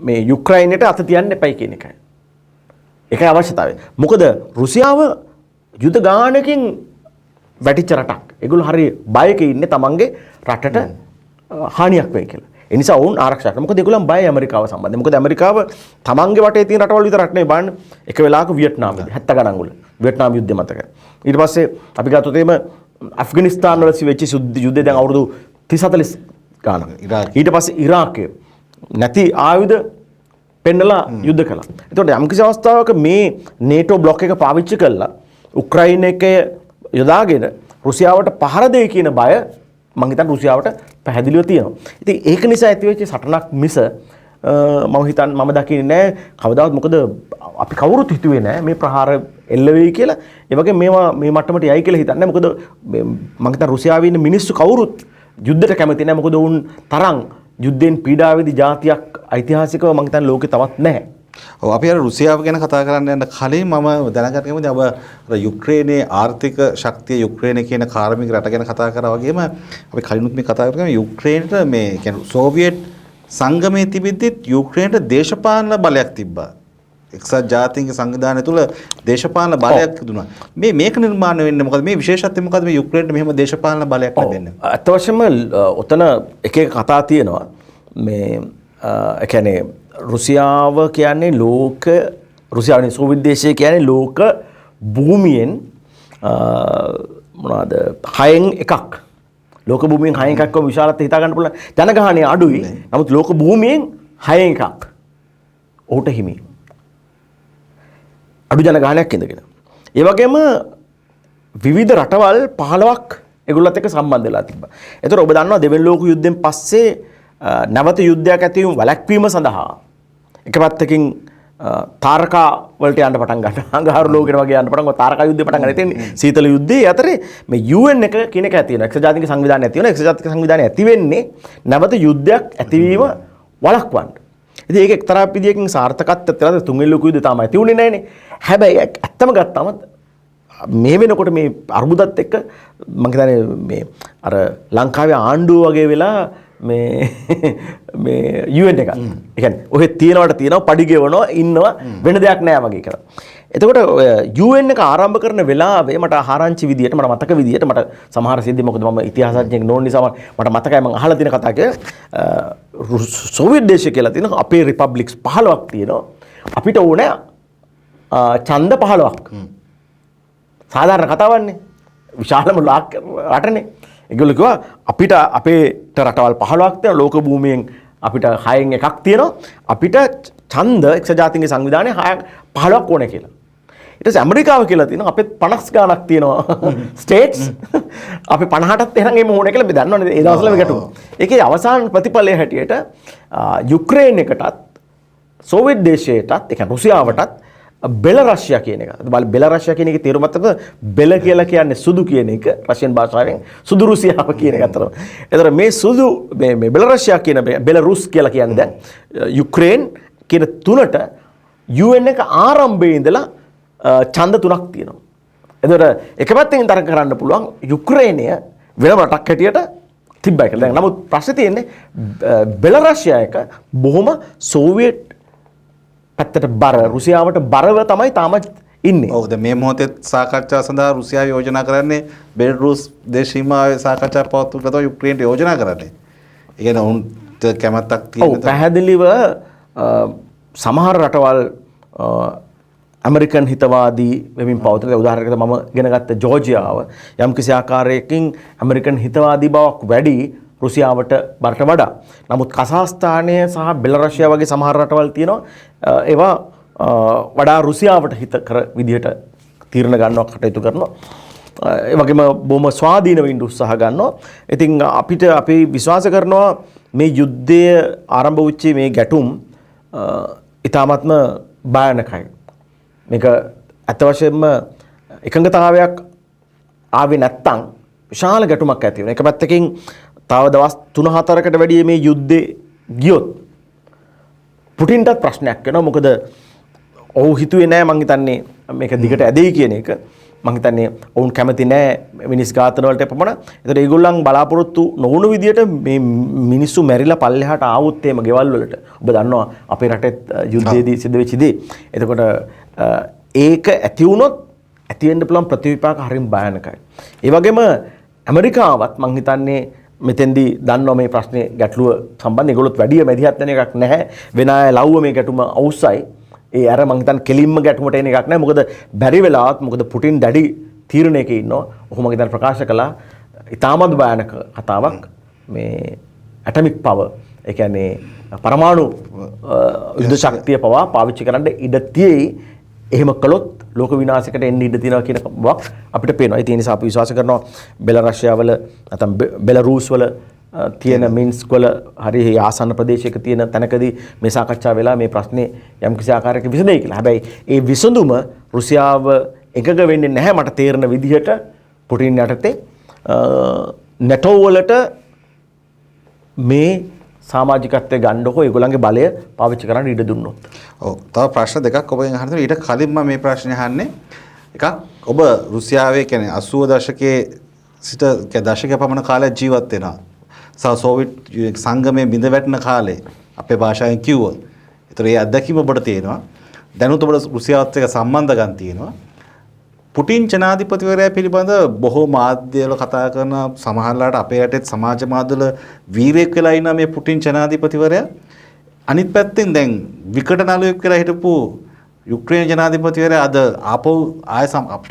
මේ යුක්‍රයිනයට අත තියන්න එපයි කියන එකයි. ඒකයි අවශ්‍යතාවය. මොකද රුසියාව යුද ගානකින් වැටිච්ච රටක්. ඒගොල්ලෝ හරි බයක ඉන්නේ තමන්ගේ රටට හානියක් වෙයි කියලා. ඒ නිසා වුන් ආරක්ෂා කරනවා. මොකද ඒගොල්ලන් බයයි ඇමරිකාව සම්බන්ධයෙන්. මොකද ඇමරිකාව තමන්ගේ වටේ තියෙන රටවල් විතරක් නෙවෙයි බලන්න. එක වෙලාවක වියට්නාමයේදී 70 ගණන් වල වියට්නාම යුද්ධය මතකයි. ඊට පස්සේ අපි ගත්තොත් එහෙම ඇෆ්ගනිස්තාන වල වෙච්ච යුද්ධය දැන් අවුරුදු 30 40 ගානක්. ඊට පස්සේ ඉරාකයේ නැති ආයුධ පෙන්නලා යුද්ධ කළා. එතකොට යම් කිසි අවස්ථාවක මේ නේටෝ බ්ලොක් එක පාවිච්චි කළා උක්‍රයින එකේ යොදාගෙන රුසියාවට පහර දෙයි කියන බය මම හිතන්නේ රුසියාවට පැහැදිලිව තියෙනවා. ඉතින් ඒක නිසා ඇතිවෙච්ච සටනක් මිස මම දකින්නේ නැහැ කවදාවත්. මොකද අපි කවුරුත් හිතුවේ නැහැ මේ ප්‍රහාර එල්ල වෙයි කියලා. ඒ වගේ මේවා මේ මට්ටමට යයි කියලා හිතන්නේ නැහැ. මොකද මම හිතන්නේ රුසියාවේ ඉන්න මිනිස්සු කවුරුත් යුද්ධයට කැමති නැහැ. මොකද උන් තරම් යුද්ධෙන් පීඩාවේදී ජාතියක් ඓතිහාසිකව මම හිතන්නේ ලෝකේ තවත් නැහැ. ඔව් අපි අර රුසියාව ගැන කතා කරන්න යන කලින් මම දැනගන්න කැමතියි අර යුක්‍රේනයේ ආර්ථික ශක්තිය යුක්‍රේනය කියන කාර්මික රට ගැන කතා කරා වගේම අපි කලිනුත් මේ කතා කරා යුක්‍රේනට මේ කියන්නේ සෝවියට් සංගමයේ තිබිද්දිත් යුක්‍රේනට දේශපාලන බලයක් තිබ්බා. එක්සත් ජාතීන්ගේ සංවිධානය තුල දේශපාලන බලයක් දුන්නා. මේක නිර්මාණය වෙන්නේ මොකද? මේ විශේෂත්වය මොකද මේ යුක්‍රේනට මෙහෙම දේශපාලන බලයක් ලැබෙන්නේ? අත් වශයෙන්ම ඔතන එක එක කතා තියෙනවා. මේ ඒ කියන්නේ රුසියාව කියන්නේ රුසියාවේ සෝවියට් දේශය කියන්නේ ලෝක භූමියෙන් මොනවාද 6න් එකක් ලෝක භූමියෙන් 6 එකක් වගේ විශාලත්වය හිතා ගන්න පුළුවන්. ජනගහනය අඩුයි. නමුත් ලෝක භූමියෙන් 6 එකක් ඔහුට හිමි. අඩු ජනගහනයක් ඉඳගෙන. ඒ වගේම විවිධ රටවල් 15ක් ඒගොල්ලත් එක්ක සම්බන්ධ වෙලා තිබ්බා. ඒතර ඔබ දන්නවා දෙවෙනි ලෝක යුද්ධයෙන් පස්සේ නැවත යුද්ධයක් ඇතිවීම වැළැක්වීම සඳහා එක පැත්තකින් තාරකා වලට යන්න පටන් ගන්නවා. අඟහරු ලෝකෙට වගේ යන්න පටන් ගන්නවා. තාරකා යුද්ධය පටන් ගන්න. ඉතින් සීතල යුද්ධයේ අතරේ මේ UN එක කියන එක ඇති වෙනවා. එක්සත් ජාතික සංවිධානය ඇති වෙනවා. එක්සත් ජාතික සංවිධානය ඇති වෙන්නේ නැවත යුද්ධයක් ඇතිවීම වළක්වන්න. ඉතින් ඒක එක්තරා විදියකින් සාර්ථකත්වයක් තියෙනවා. තුන්වෙනි ලෝක යුද්ධය තාම ඇති වුණේ නැහැනේ. හැබැයි ඇත්තම ගත්තාම මේ වෙනකොට මේ අර්බුදත් එක්ක මම හිතන්නේ මේ අර ලංකාවේ ආණ්ඩුව වගේ වෙලා මේ UN එක. ඒ කියන්නේ ඔහෙ තියෙනවා පඩි ගෙවනවා ඉන්නවා වෙන දෙයක් නෑ වගේ කරා. එතකොට UN එක ආරම්භ කරන වෙලාවේ මට ආරංචි විදියට මට මතක විදියට මට සමහර සිද්ධි මොකද මම ඉතිහාසඥයෙක් නොවන නිසා මට මතකයි මම අහලා තියෙන කතාවක සෝවියට් දේශය කියලා තියෙන අපේ රිපබ්ලික්ස් 15ක් තියෙනවා. අපිට ඕනේ ඡන්ද 15ක්. සාධාරණ කතාවන්නේ. විශාලම රටනේ. ඒගොල්ලෝ කිව්වා අපිට අපේට රටවල් 15ක් තියෙනවා ලෝක භූමියෙන් අපිට 6න් එකක් තියෙනවා අපිට ඡන්ද එක්සත් ජාතීන්ගේ සංවිධානයේ 15ක් ඕනේ කියලා. ඊට පස්සේ ඇමරිකාව කියලා තියෙනවා අපිත් 50 ගාණක් තියෙනවා ස්ටේට්ස් අපි 50ටත් එහෙනම් එමු ඕනේ කියලා අපි දන්නවනේ ඒ දවස්වල මේ ගැටුම. ඒකේ අවසාන ප්‍රතිඵලය හැටියට යුක්‍රේන් එකටත් සෝවියට් දේශයටත් ඒ කියන්නේ රුසියාවටත් බෙලරෂියා කියන එක. බෙලරෂියා කියන එකේ තේරුම අතට බෙල කියලා කියන්නේ සුදු කියන එක රෂියන් භාෂාවෙන් සුදු රුසියාව කියන එක අතර. ඒතර මේ සුදු මේ බෙලරෂියා කියන බෙලරුස් කියලා කියන්නේ දැන් යුක්‍රේන් කියන තුනට UN එක ආරම්භයේ ඉඳලා ඡන්ද තුනක් තියෙනවා. ඒතර එක පැත්තකින් තරක කරන්න පුළුවන් යුක්‍රේනය වෙනම රටක් හැටියට තිබ්බයි කියලා. දැන් නමුත් ප්‍රශ්නේ තියෙන්නේ බෙලරෂියා එක බොහොම සෝවියට් පැත්තට බර රුසියාවට බරව තමයි තාම ඉන්නේ. ඔව් දැන් මේ මොහොතේ සාකච්ඡා සඳහා රුසියාව යෝජනා කරන්නේ බෙලරුස් දේශීමාවේ සාකච්ඡා පවත්වන්න තමයි යුක්‍රේනට යෝජනා කරන්නේ. ඒ කියන්නේ උන්ට කැමැත්තක් තියෙන. ඔව් පැහැදිලිව සමහර රටවල් ඇමරිකන් හිතවාදී වෙමින් පවතින. උදාහරණයකට මම ඉගෙන ගත්ත ජෝර්ජියාව යම් කිසි ආකාරයකින් ඇමරිකන් හිතවාදී බවක් වැඩි රුසියාවට බරට වඩා. නමුත් කසාස්ථානය සහ බෙලරෂියා වගේ සමහර රටවල් තියෙනවා. ඒවා වඩා රුසියාවට හිත කර විදිහට තීරණ ගන්නවා කටයුතු කරනවා. ඒ වගේම බොහොම ස්වාධීනව ඉන්න උත්සාහ ගන්නවා. ඉතින් අපිට අපි විශ්වාස කරනවා මේ යුද්ධය ආරම්භ වෙච්ච මේ ගැටුම් ඉතාමත්ම භයානකයි. මේක අත වශයෙන්ම එකඟතාවයක් ආවේ නැත්තම් විශාල ගැටුමක් ඇති වෙනවා. එක පැත්තකින් තව දවස් 3-4කට වැඩි මේ යුද්ධේ ගියොත් පුටින්ටත් ප්‍රශ්නයක් වෙනවා. මොකද ඔහු හිතුවේ නෑ මං හිතන්නේ මේක දිගට ඇදෙයි කියන එක. මං හිතන්නේ ඔවුන් කැමති නෑ මිනිස් ඝාතන වලට එපමණ. ඒතර ඒගොල්ලන් බලාපොරොත්තු නොවුණු විදියට මේ මිනිස්සු මැරිලා පල්ලෙහාට ආවොත් එහෙම ගෙවල් වලට. ඔබ දන්නවා අපේ රටෙත් යුද්ධයේදී සිද්ධ වෙච්ච දේ. එතකොට ඒක ඇති වුණොත් ඇති වෙන්න පුළුවන් ප්‍රතිවිපාක හරිම භයානකයි. ඒ වගේම ඇමරිකාවත් මං හිතන්නේ මෙතෙන්දී දන්නවා මේ ප්‍රශ්නේ ගැටලුව සම්බන්ධ ඒගොල්ලොත් වැඩි මැදිහත් වෙන එකක් නැහැ. වෙන අය ලව්ව මේ ගැටුම අවුස්සයි. ඒ අර මං හිතන්නේ කෙලින්ම ගැටුමට එන එකක් නැහැ. මොකද බැරි වෙලාවත් මොකද පුටින් දැඩි තීරණයක ඉන්නවා. ඔහු මං හිතන්නේ ප්‍රකාශ කළා ඉතාමත් භයානක කතාවක් මේ ඇටොමික් පවර්. ඒ කියන්නේ පරමාණු යුද්ධ ශක්තිය පවා පාවිච්චි කරන්න ඉඩ තියෙයි. එහෙම කළොත් ලෝක විනාශයකට එන්න ඉඩ තියෙනවා කියන බවක් අපිට පේනවා. ඒ නිසා අපි විශ්වාස කරනවා බෙලරෂියාවල නැත්නම් බෙලරුස් වල තියෙන මින්ස්ක් වල හරි ආසන්න ප්‍රදේශයක තියෙන තැනකදී මේ සාකච්ඡා වෙලා මේ ප්‍රශ්නේ යම් කිසි ආකාරයක විසඳෙයි කියලා. හැබැයි ඒ විසඳුම රුසියාව එකඟ වෙන්නේ නැහැ මට තේරෙන විදිහට පුටින් යටතේ නැටෝ වලට මේ සමාජිකත්වයේ ගන්නකො ඒගොල්ලන්ගේ බලය පාවිච්චි කරන්න ඉඩ දුන්නොත්. ඔව් තව ප්‍රශ්න දෙකක් ඔබෙන් අහන්න. ඊට කලින් මම මේ ප්‍රශ්නේ අහන්නේ එකක් ඔබ රුසියාවේ කියන්නේ 80 දශකයේ සිට දශකයක පමණ කාලයක් ජීවත් වෙනවා. සෝවියට් සංගමයේ බිඳ වැටෙන කාලේ අපේ භාෂාවෙන් කිව්වොත්. ඒතර ඒ අත්දැකීම ඔබට තියෙනවා. දැනුත් ඔබට රුසියාවත් එක්ක සම්බන්ධකම් තියෙනවා. පුටින් ජනාධිපතිවරයා පිළිබඳ බොහෝ මාධ්‍යවල කතා කරන සමහරලාට අපේ රටේ සමාජ මාධ්‍යවල වීරයෙක් වෙලා ඉන්න මේ පුටින් ජනාධිපතිවරයා අනිත් පැත්තෙන් දැන් විකට නළුවෙක් කියලා හිටපු යුක්‍රේන ජනාධිපතිවරයා අද ආපහු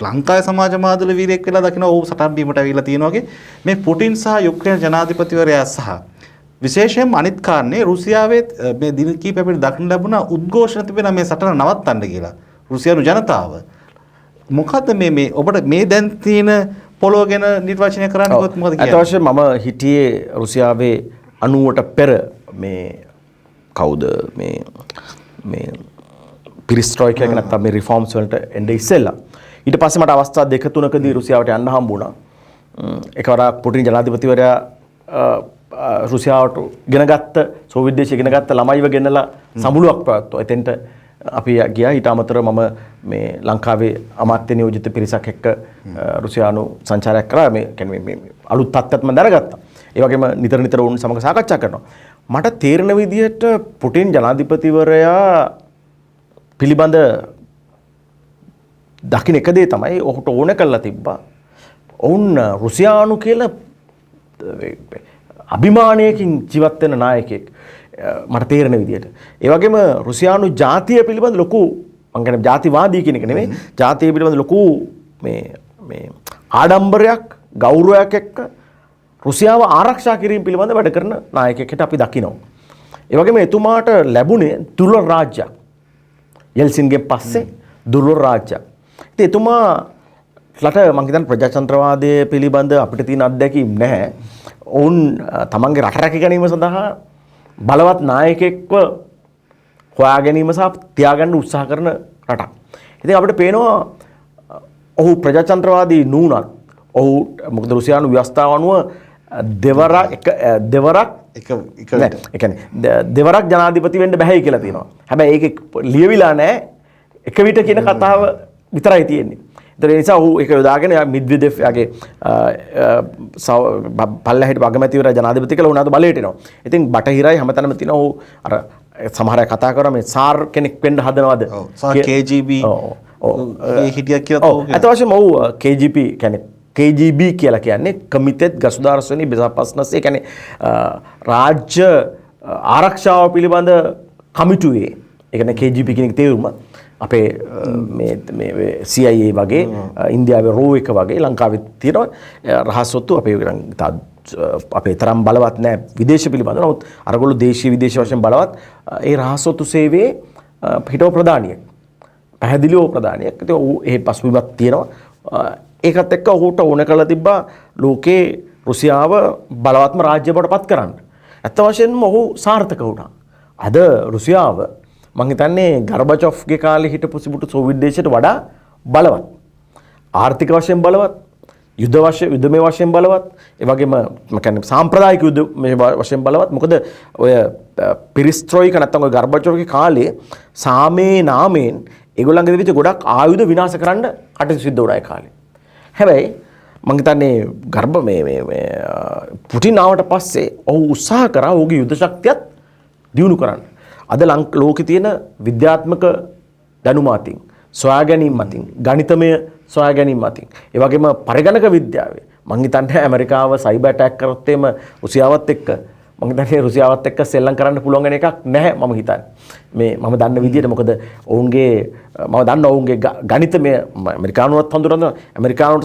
ලංකාවේ සමාජ මාධ්‍යවල වීරයෙක් වෙලා දකින්න ඔහු සටන් බීමට ඇවිල්ලා තියෙනවා වගේ මේ පුටින් සහ යුක්‍රේන ජනාධිපතිවරයා සහ විශේෂයෙන්ම අනිත් කාරණේ රුසියාවේ මේ දින කිහිප අපිට දක්න ලැබුණ උද්ඝෝෂණ තිබෙන මේ සටන නවත්තන්න කියලා රුසියානු ජනතාව මොකද්ද මේ ඔබට මේ දැන් තියෙන පොළොව ගැන නිර්වචනය කරන්න කිව්වොත් මොකද කියන්නේ? අතවශ්‍ය මම හිටියේ රුසියාවේ 90ට පෙර මේ කවුද මේ පිරිස්ට්‍රොයික එක නැත්නම් මේ රිෆෝම්ස් වලට එන්න ඉස්සෙල්ලා ඊට පස්සේ මට අවස්ථා දෙක තුනකදී රුසියාවට යන්න හම්බ වුණා. එකවරක් පුටින් ජනාධිපතිවරයා රුසියාවට ගෙනගත්ත සෝවියට් දේශය ගෙනගත්ත ළමයිව ගෙනලා සමුළුවක් පැවැත්තුවා. එතෙන්ට අපි ගියා. ඊට අමතරව මම මේ ලංකාවේ අමාත්‍ය නියෝජිත පිරිසක් එක්ක රුසියානු සංචාරයක් කරා. මේ කියන්නේ මේ අලුත් තත්ත්වයක් මම දැනගත්තා. ඒ වගේම නිතර වුන් සමග සාකච්ඡා කරනවා. මට තේරෙන විදිහට පුටින් ජනාධිපතිවරයා පිළිබඳ දකින්න එක දේ තමයි ඔහුට ඕන කරලා තිබ්බා. ඔවුන් රුසියානු කියලා අභිමානයකින් ජීවත් වෙන නායකයෙක් මට තේරෙන විදිහට. ඒ වගේම රුසියානු ජාතිය පිළිබඳ ලොකු මං කියන්නේ ජාතිවාදී කියන එක නෙමෙයි. ජාතිය පිළිබඳ ලොකු මේ ආඩම්බරයක් ගෞරවයක් එක්ක රුසියාව ආරක්ෂා කිරීම පිළිබඳ වැඩ කරන නායකයෙක්ට අපි දකිනවා. ඒ වගේම එතුමාට ලැබුණේ දුර්වල රාජ්‍යයක්. යෙල්සින්ගෙන් පස්සේ දුර්වල රාජ්‍යයක්. ඉතින් එතුමාට මං හිතන්නේ ප්‍රජාතන්ත්‍රවාදයේ පිළිබඳ අපිට තියෙන අත්දැකීම් නැහැ. ඔවුන් තමන්ගේ රට රැක ගැනීම සඳහා බලවත් නායකයෙක්ව හොයා ගැනීම සහ තියාගන්න උත්සාහ කරන රටක්. ඉතින් අපිට පේනවා ඔහු ප්‍රජාතන්ත්‍රවාදී නුනත් ඔහු මොකද රුසියානු ව්‍යවස්ථාව අනුව දෙවරක් ජනාධිපති වෙන්න බැහැ කියලා තියෙනවා. හැබැයි ඒක ලියවිලා නැහැ. එක විට කියන කතාව විතරයි තියෙන්නේ. ඒ නිසා ඔහු ඒක යොදාගෙන මිද්වෙදෙව් යාගේ පල්ලෙහාට අගමැතිවරයා ජනාධිපති කියලා උනාද බලයට එනවා. ඉතින් බටහිරයි හැමතැනම තියෙන ඔහු අර සමහර අය කතා කරා මේ සාර් කෙනෙක් වෙන්න හදනවද? සාර් KGB ඒ හිටියක් කියලා තෝ. අත වශයෙන්ම ඔහු KGB කියන්නේ KGB කියලා කියන්නේ Committed ගසුදාරස්වනි බෙසපස්නස් ඒ කියන්නේ රාජ්‍ය ආරක්ෂාව පිළිබඳ කමිටුවේ ඒ කියන්නේ KGB කියන තේරුම අපේ මේ CIA වගේ ඉන්දියාවේ රෝ එක වගේ ලංකාවේ තියෙනවා රහස් ඔත්තු අපේ තරම් බලවත් නැහැ විදේශ පිළිබඳව. නමුත් අරගොල්ලෝ දේශීය විදේශ වශයෙන් බලවත් ඒ රහස් ඔත්තු සේවයේ හිටව ප්‍රධානියෙක්. පැහැදිලිව ප්‍රධානියෙක්. ඉතින් ඔහු ඒ පසුබිමක් තියෙනවා. ඒකත් එක්ක ඔහුට ඕන කරලා තිබ්බා ලෝකේ රුසියාව බලවත්ම රාජ්‍ය බවට පත් කරන්න. ඇත්ත වශයෙන්ම ඔහු සාර්ථක වුණා. අද රුසියාව මං හිතන්නේ ගර්බචොෆ්ගේ කාලේ හිටපු සිබුටු සෝවියට් දේශයට වඩා බලවත්. ආර්ථික වශයෙන් බලවත්, යුද්ධමය වශයෙන් බලවත්, ඒ වගේම මම කියන්නේ සාම්ප්‍රදායික යුද්ධමය වශයෙන් බලවත්. මොකද ඔය පිරිස්ට්‍රොයික නැත්නම් ඔය ගර්බචොෆ්ගේ කාලේ සාමේ නාමයෙන් ඒගොල්ලන්ගේ විදිහට ගොඩක් ආයුධ විනාශ කරන්න කටයුතු සිද්ධ වුණා ඒ කාලේ. හැබැයි මං හිතන්නේ පුටින් ආවට පස්සේ ඔහු උත්සාහ කරා ඔහුගේ යුද්ධ ශක්තියත් දියුණු කරන්න. අද ලෝකේ තියෙන විද්‍යාත්මක දැනුම අතින්, සොයා ගැනීම අතින්, ගණිතමය සොයා ගැනීම අතින්, ඒ වගේම පරිගණක විද්‍යාවේ මං හිතන්නේ ඇමරිකාව සයිබර් ඇටැක් කරොත් එම රුසියාවත් එක්ක මම හිතන්නේ රුසියාවත් එක්ක සෙල්ලම් කරන්න පුළුවන් වෙන එකක් නැහැ මම හිතන්නේ. මේ මම දන්න විදිහට මොකද ඔවුන්ගේ මම දන්න ඔවුන්ගේ ගණිතමය ඇමරිකානුවත් හඳුනන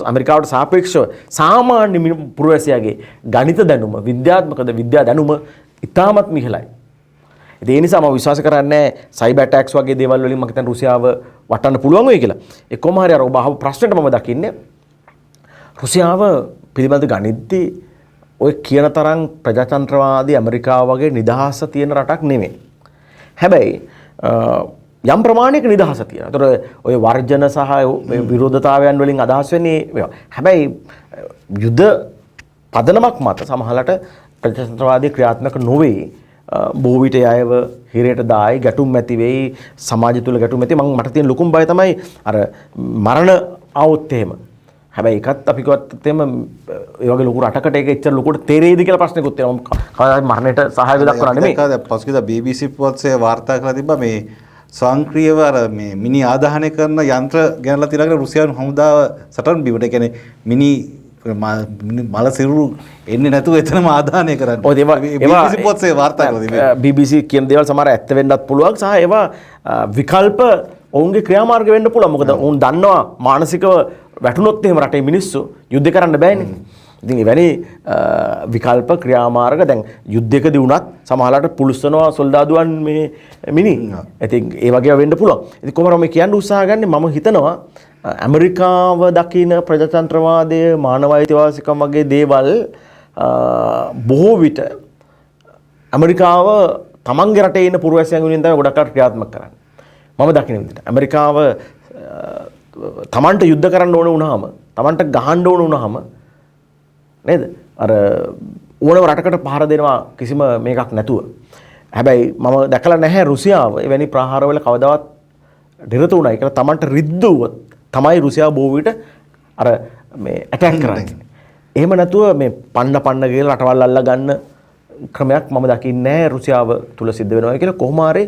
ඇමරිකාවට සාපේක්ෂව සාමාන්‍ය පුරවැසියාගේ ගණිත දැනුම විද්‍යා දැනුම ඉතාමත් මිහිලයි. ඒ නිසා මම විශ්වාස කරන්නේ සයිබර් ඇටැක්ස් වගේ දේවල් වලින් මම හිතන්නේ රුසියාව වටන්න පුළුවන් වෙයි කියලා. ඒ කොහොම හරි අර ඔබ අහපු ප්‍රශ්නෙට මම දකින්නේ රුසියාව පිළිබඳ ගණිතදී ඔය කියන තරම් ප්‍රජාතන්ත්‍රවාදී ඇමරිකාව වගේ නිදහස තියෙන රටක් නෙමෙයි. හැබැයි යම් ප්‍රමාණයක නිදහස තියෙනවා. ඒතර ඔය වර්ජන සහ විරෝධතාවයන් වලින් අදහස් වෙන්නේ මේවා. හැබැයි යුද්ධ පදනමක් මත සමහරකට ප්‍රජාතන්ත්‍රවාදී ක්‍රියාත්මක නොවේ. බොහෝ විට අයව හිරේට දායි ගැටුම් ඇති වෙයි සමාජය තුල ගැටුම් ඇති. මට තියෙන ලොකුම බය තමයි අර මරණ આવොත් එහෙම. හැබැයි ඒකත් අපි කිව්වත් එතෙම ඒ වගේ ලොකු රටකට ඒක එච්චර ලොකුට තේරෙයිද කියලා ප්‍රශ්නකුත් තියෙනවා. කවදාවත් මරණයට සහාය දක්වනවා නෙමෙයි. ඒක පසුගියදා BBC පුවත්සේ වාර්තා කරලා තිබ්බා මේ ස්වයංක්‍රීයව අර මේ මිනි ආදාහනය කරන යන්ත්‍ර ගෙනලා තියලාගෙන රුසියානු හමුදාව සටන් බිමට. ඒ කියන්නේ මිනි මල සිරුරු එන්නේ නැතුව එතනම ආදාහනය කරන්නේ. ඔය BBC පුවත්සේ වාර්තා කරලා තිබ්බා. BBC කියන දේවල් සමහර ඇත්ත වෙන්නත් පුළුවන් සහ ඒවා විකල්ප ඔවුන්ගේ ක්‍රියාමාර්ග වෙන්න පුළුවන්. මොකද ඔවුන් දන්නවා මානසිකව වැටුනොත් එහෙම රටේ මිනිස්සු යුද්ධ කරන්න බෑනේ. ඉතින් එවැනි විකල්ප ක්‍රියාමාර්ග දැන් යුද්ධයකදී වුණත් සමහරවිට පුලුස්සනවා සොල්දාදුවන් මේ මිනි. ඉතින් ඒ වගේ වෙන්න පුළුවන්. ඉතින් කොහොමද මේ කියන්න උත්සාහ ගන්නේ මම හිතනවා ඇමරිකාව දකින ප්‍රජාතන්ත්‍රවාදය මානව අයිතිවාසිකම් වගේ දේවල් බොහෝ විට ඇමරිකාව තමන්ගේ රටේ ඉන්න පුරවැසියන් වෙනුවෙන් තමයි ගොඩක් අය ක්‍රියාත්මක කරන්නේ. මම දකින විදිහට ඇමරිකාව තමන්ට යුද්ධ කරන්න ඕන වුණාම තමන්ට ගහන්න ඕන වුණාම නේද? අර ඕනම රටකට පහර දෙනවා කිසිම මේකක් නැතුව. හැබැයි මම දැකලා නැහැ රුසියාව එවැනි ප්‍රහාරවල කවදාවත් නිරත වුණා කියලා තමන්ට රිද්දුවොත් තමයි රුසියාව බොහෝ විට අර මේ ඇටැක් කරන්නේ. එහෙම නැතුව මේ පන්න කියලා රටවල් අල්ල ගන්න ක්‍රමයක් මම දකින්නේ නැහැ රුසියාව තුල සිද්ධ වෙනවා කියලා. කොහොම හරි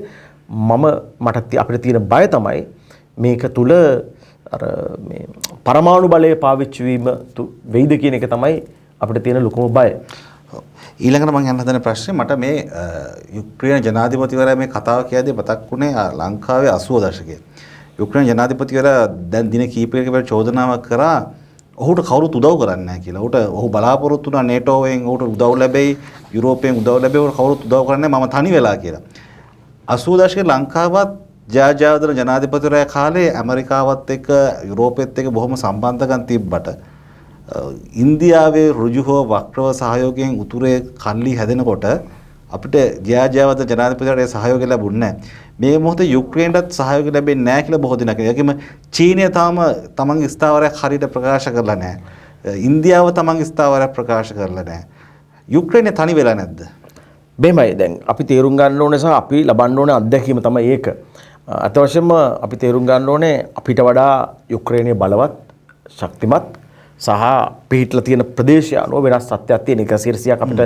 අපිට තියෙන බය තමයි මේක තුල අර මේ පරමාණු බලය පාවිච්චි වීම වෙයිද කියන එක තමයි අපිට තියෙන ලොකුම බය. ඊළඟට මම යන්න හදන ප්‍රශ්නේ මට මේ යුක්‍රේන ජනාධිපතිවරයා මේ කතාව කියද්දී මතක් වුණේ ලංකාවේ 80 දශකයේ. යුක්‍රේන ජනාධිපතිවරයා දැන් දින කිහිපයක පෙර චෝදනාවක් කරා ඔහුට කවුරුත් උදව් කරන්නේ නැහැ කියලා. ඔහු බලාපොරොත්තු වුණා නේටෝවෙන් ඔහුට උදව් ලැබෙයි, යුරෝපයෙන් උදව් ලැබෙයි, ඔහුට කවුරුත් උදව් කරන්නේ නැහැ මම තනි වෙලා කියලා. 80 දශකයේ ලංකාවත් ජයජයවර්ධන ජනාධිපතිවරයා කාලේ ඇමරිකාවත් එක්ක යුරෝපෙත් එක්ක බොහොම සම්බන්ධකම් තිබ්බට ඉන්දියාවේ ඍජුව වක්‍රව සහයෝගයෙන් උතුරේ කල්ලි හැදෙනකොට අපිට ජයජයවර්ධන ජනාධිපතිවරයාට සහයෝගය ලැබුණේ නැහැ. මේ මොහොතේ යුක්‍රේනටත් සහයෝගය ලැබෙන්නේ නැහැ කියලා බොහෝ දෙනා කියනවා. ඒකම චීනය තාම තමන්ගේ ස්ථාවරයක් හරියට ප්‍රකාශ කරලා නැහැ. ඉන්දියාව තමන්ගේ ස්ථාවරයක් ප්‍රකාශ කරලා නැහැ. යුක්‍රේනය තනි වෙලා නැද්ද? බෙමයි දැන් අපි තේරුම් ගන්න ඕනේ සහ අපි ලබන්න ඕනේ අත්දැකීම තමයි ඒක. අතවශ්‍යම අපි තේරුම් ගන්න ඕනේ අපිට වඩා යුක්‍රේනයේ බලවත් ශක්තිමත් සහ පිටලා තියෙන ප්‍රදේශය අනුව වෙනස් සත්‍යයක් තියෙන 100ක් අපිට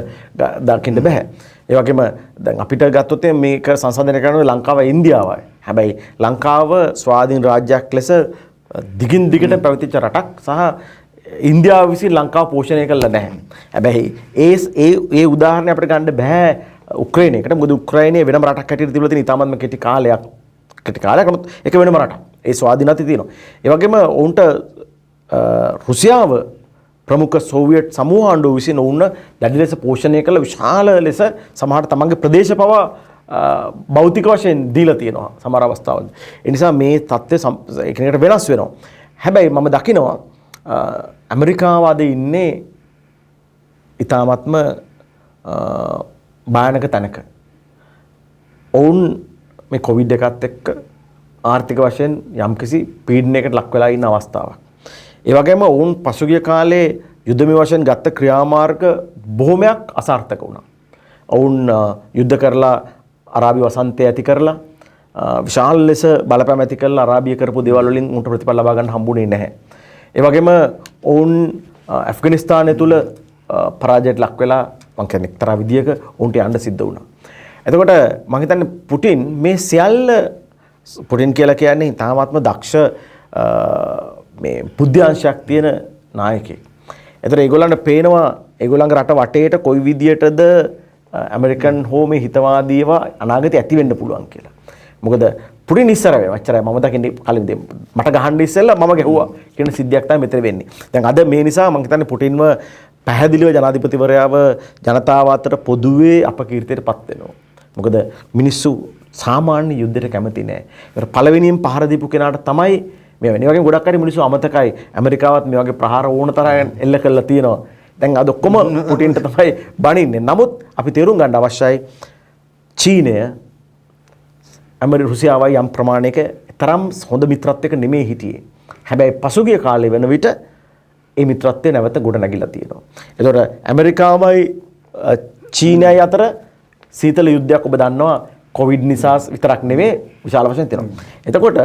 දකින්න බෑ. ඒ වගේම දැන් අපිට ගත්තොත් මේක සංසන්දනය කරන්නේ ලංකාවයි ඉන්දියාවයි. හැබැයි ලංකාව ස්වාධීන රාජ්‍යයක් ලෙස දිගින් දිගට පැවතිච්ච රටක් සහ ඉන්දියාව විසින් ලංකාව පෝෂණය කළා නැහැ. හැබැයි ඒ උදාහරණය අපිට ගන්න බෑ උක්‍රේනයකට. මොකද උක්‍රායිනය වෙනම රටක් හැටියට තිබුණා තියෙන ඉතාමත්ම කෙටි කාලයක් නමුත් ඒක වෙනම රටක්. ඒ ස්වාධීනත්වය තියෙනවා. ඒ වගේම උන්ට රුසියාව ප්‍රමුඛ සෝවියට් සමූහ ආණ්ඩුව විසින් ඔවුන් දැඩි ලෙස පෝෂණය කළ විශාල ලෙස සමහර තමන්ගේ ප්‍රදේශ පවා භෞතික වශයෙන් දීලා තියෙනවා සමහර අවස්ථාවල. ඒ නිසා මේ தත්ත්වය එකිනෙකට වෙනස් වෙනවා. හැබැයි මම දකිනවා ඇමරිකාව අද ඉන්නේ ඉතාමත්ම භයානක තැනක. ඔවුන් මේ කොවිඩ් එකත් එක්ක ආර්ථික වශයෙන් යම්කිසි පීඩනයකට ලක් වෙලා ඉන්න අවස්ථාවක්. ඒ වගේම ඔවුන් පසුගිය කාලේ යුද්ධමය වශයෙන් ගත්ත ක්‍රියාමාර්ග බොහොමයක් අසාර්ථක වුණා. ඔවුන් යුද්ධ කරලා අරාබි වසන්තය ඇති කරලා විශාල ලෙස බලපෑම් ඇති කරලා අරාබිය කරපු දේවල් වලින් උන්ට ප්‍රතිඵල ලබා ගන්න හම්බුනේ නැහැ. ඒ වගේම ඔවුන් ඇෆ්ගනිස්තානය තුල පරාජයට ලක් වෙලා මම කියන්නේ එක්තරා විදියක උන්ට යන්න සිද්ධ වුණා. එතකොට මම හිතන්නේ පුටින් මේ සියල්ල පුටින් කියලා කියන්නේ තාමත්ම දක්ෂ මේ බුද්ධාංශයක් තියෙන නායකයෙක්. එතකොට ඒගොල්ලන්ට පේනවා ඒගොල්ලන්ගේ රට වටේට කොයි විදියටද ඇමරිකන් හෝ මේ හිතවාදීව අනාගතේ ඇති වෙන්න පුළුවන් කියලා. මොකද පුටින් ඉස්සර වෙච්චරයි මම දකින්නේ කලින් මට ගහන්න ඉස්සෙල්ලා මම ගැහුවා කියන සිද්ධියක් තමයි මෙතන වෙන්නේ. දැන් අද මේ නිසා මම හිතන්නේ පුටින්ව පැහැදිලිව ජනාධිපතිවරයාව ජනතාව අතර පොදුවේ අපකීර්තියටපත් වෙනවා. මොකද මිනිස්සු සාමාන්‍ය යුද්ධයට කැමති නැහැ. ඒකට පළවෙනියෙන් පහර දීපු කෙනාට තමයි මේ වෙන්නේ. වගේ ගොඩක් අය මිනිස්සු අමතකයි ඇමරිකාවත් මේ වගේ ප්‍රහාර ඕන තරම් එල්ල කරලා තියෙනවා. දැන් අද ඔක්කොම පුටින්ට තමයි බණින්නේ. නමුත් අපි තේරුම් ගන්න අවශ්‍යයි චීනය රුසියාවයි යම් ප්‍රමාණයක තරම් හොඳ මිත්‍රත්වයක නෙමෙයි හිටියේ. හැබැයි පසුගිය කාලේ වෙන විට ඒ මිත්‍රත්වය නැවත ගොඩ නැගිලා තියෙනවා. ඒතකොට ඇමරිකාවයි චීනයයි අතර සීතල යුද්ධයක් ඔබ දන්නවා කොවිඩ් නිසා විතරක් නෙවෙයි විශාල වශයෙන් තියෙනවා. එතකොට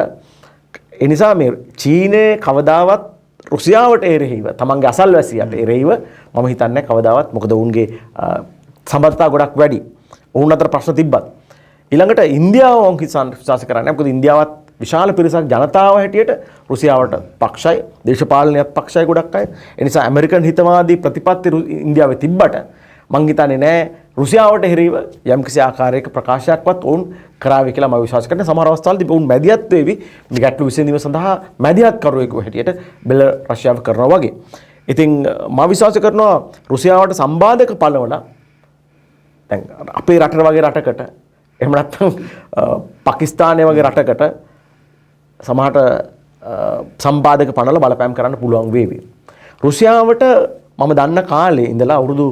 ඒ නිසා මේ චීනය කවදාවත් රුසියාවට එරෙහිව තමන්ගේ අසල්වැසියට එරෙහිව මම හිතන්නේ කවදාවත් මොකද ඔවුන්ගේ සම්බන්ධතා ගොඩක් වැඩි. ඔවුන් අතර ප්‍රශ්න තිබ්බත් ඊළඟට ඉන්දියාව වොන් විශ්වාස කරන්නේ මොකද ඉන්දියාවත් විශාල පිරිසක් ජනතාව හැටියට රුසියාවට පක්ෂයි දේශපාලනයත් පක්ෂයි ගොඩක් අය. ඒ නිසා ඇමරිකන් හිතවාදී ප්‍රතිපත්ති ඉන්දියාවේ තිබ්බට මං හිතන්නේ නෑ රුසියාවට එරෙහිව යම්කිසි ආකාරයක ප්‍රකාශයක්වත් ඔවුන් කරාවි කියලා මම විශ්වාස කරනවා. සමහර අවස්ථාවලදී ඔවුන් මැදිහත් වෙවි මේ ගැටලු විසඳීම සඳහා මැදිහත් කරුවෙකු හැටියට බෙල රෂ්‍යාව කරනවා වගේ. ඉතින් මම විශ්වාස කරනවා රුසියාවට සම්බාධක පනවලා දැන් අපේ රට වගේ රටකට එහෙම නැත්නම් පාකිස්තානය වගේ රටකට සමහරට සම්බාධක පනවලා බලපෑම් කරන්න පුළුවන් වේවි. රුසියාවට මම දන්න කාලේ ඉඳලා අවුරුදු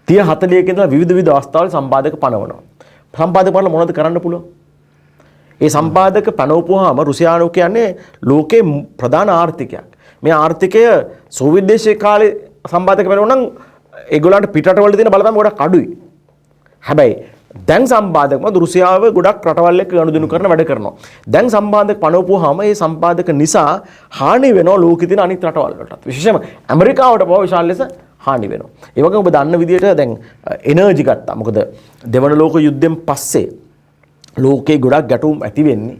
30-40ක ඉඳලා විවිධ අවස්ථාවල සම්බාධක පනවනවා. සම්බාධක පනවලා මොනවද කරන්න පුළුවන්? ඒ සම්බාධක පනවපුවාම රුසියානු කියන්නේ ලෝකේ ප්‍රධාන ආර්ථිකයක්. මේ ආර්ථිකය සෝවියට් දේශයේ කාලේ සම්බාධක පනවනවා නම් ඒගොල්ලන්ට පිටරටවල තියෙන බලපෑම ගොඩක් අඩුයි. හැබැයි දැන් සම්බාධක මොකද රුසියාව ගොඩක් රටවල් එක්ක ගනුදෙනු කරන වැඩ කරනවා. දැන් සම්බාධක පනවපුවාම මේ සම්බාධක නිසා හානි වෙනවා ලෝකෙ තියෙන අනිත් රටවල් වලටත්. විශේෂයෙන්ම ඇමරිකාවට පවා විශාල ලෙස හානි වෙනවා. ඒ වගේම ඔබ දන්න විදිහට දැන් එනර්ජි ගත්තා. මොකද දෙවන ලෝක යුද්ධයෙන් පස්සේ ලෝකේ ගොඩක් ගැටුම් ඇති වෙන්නේ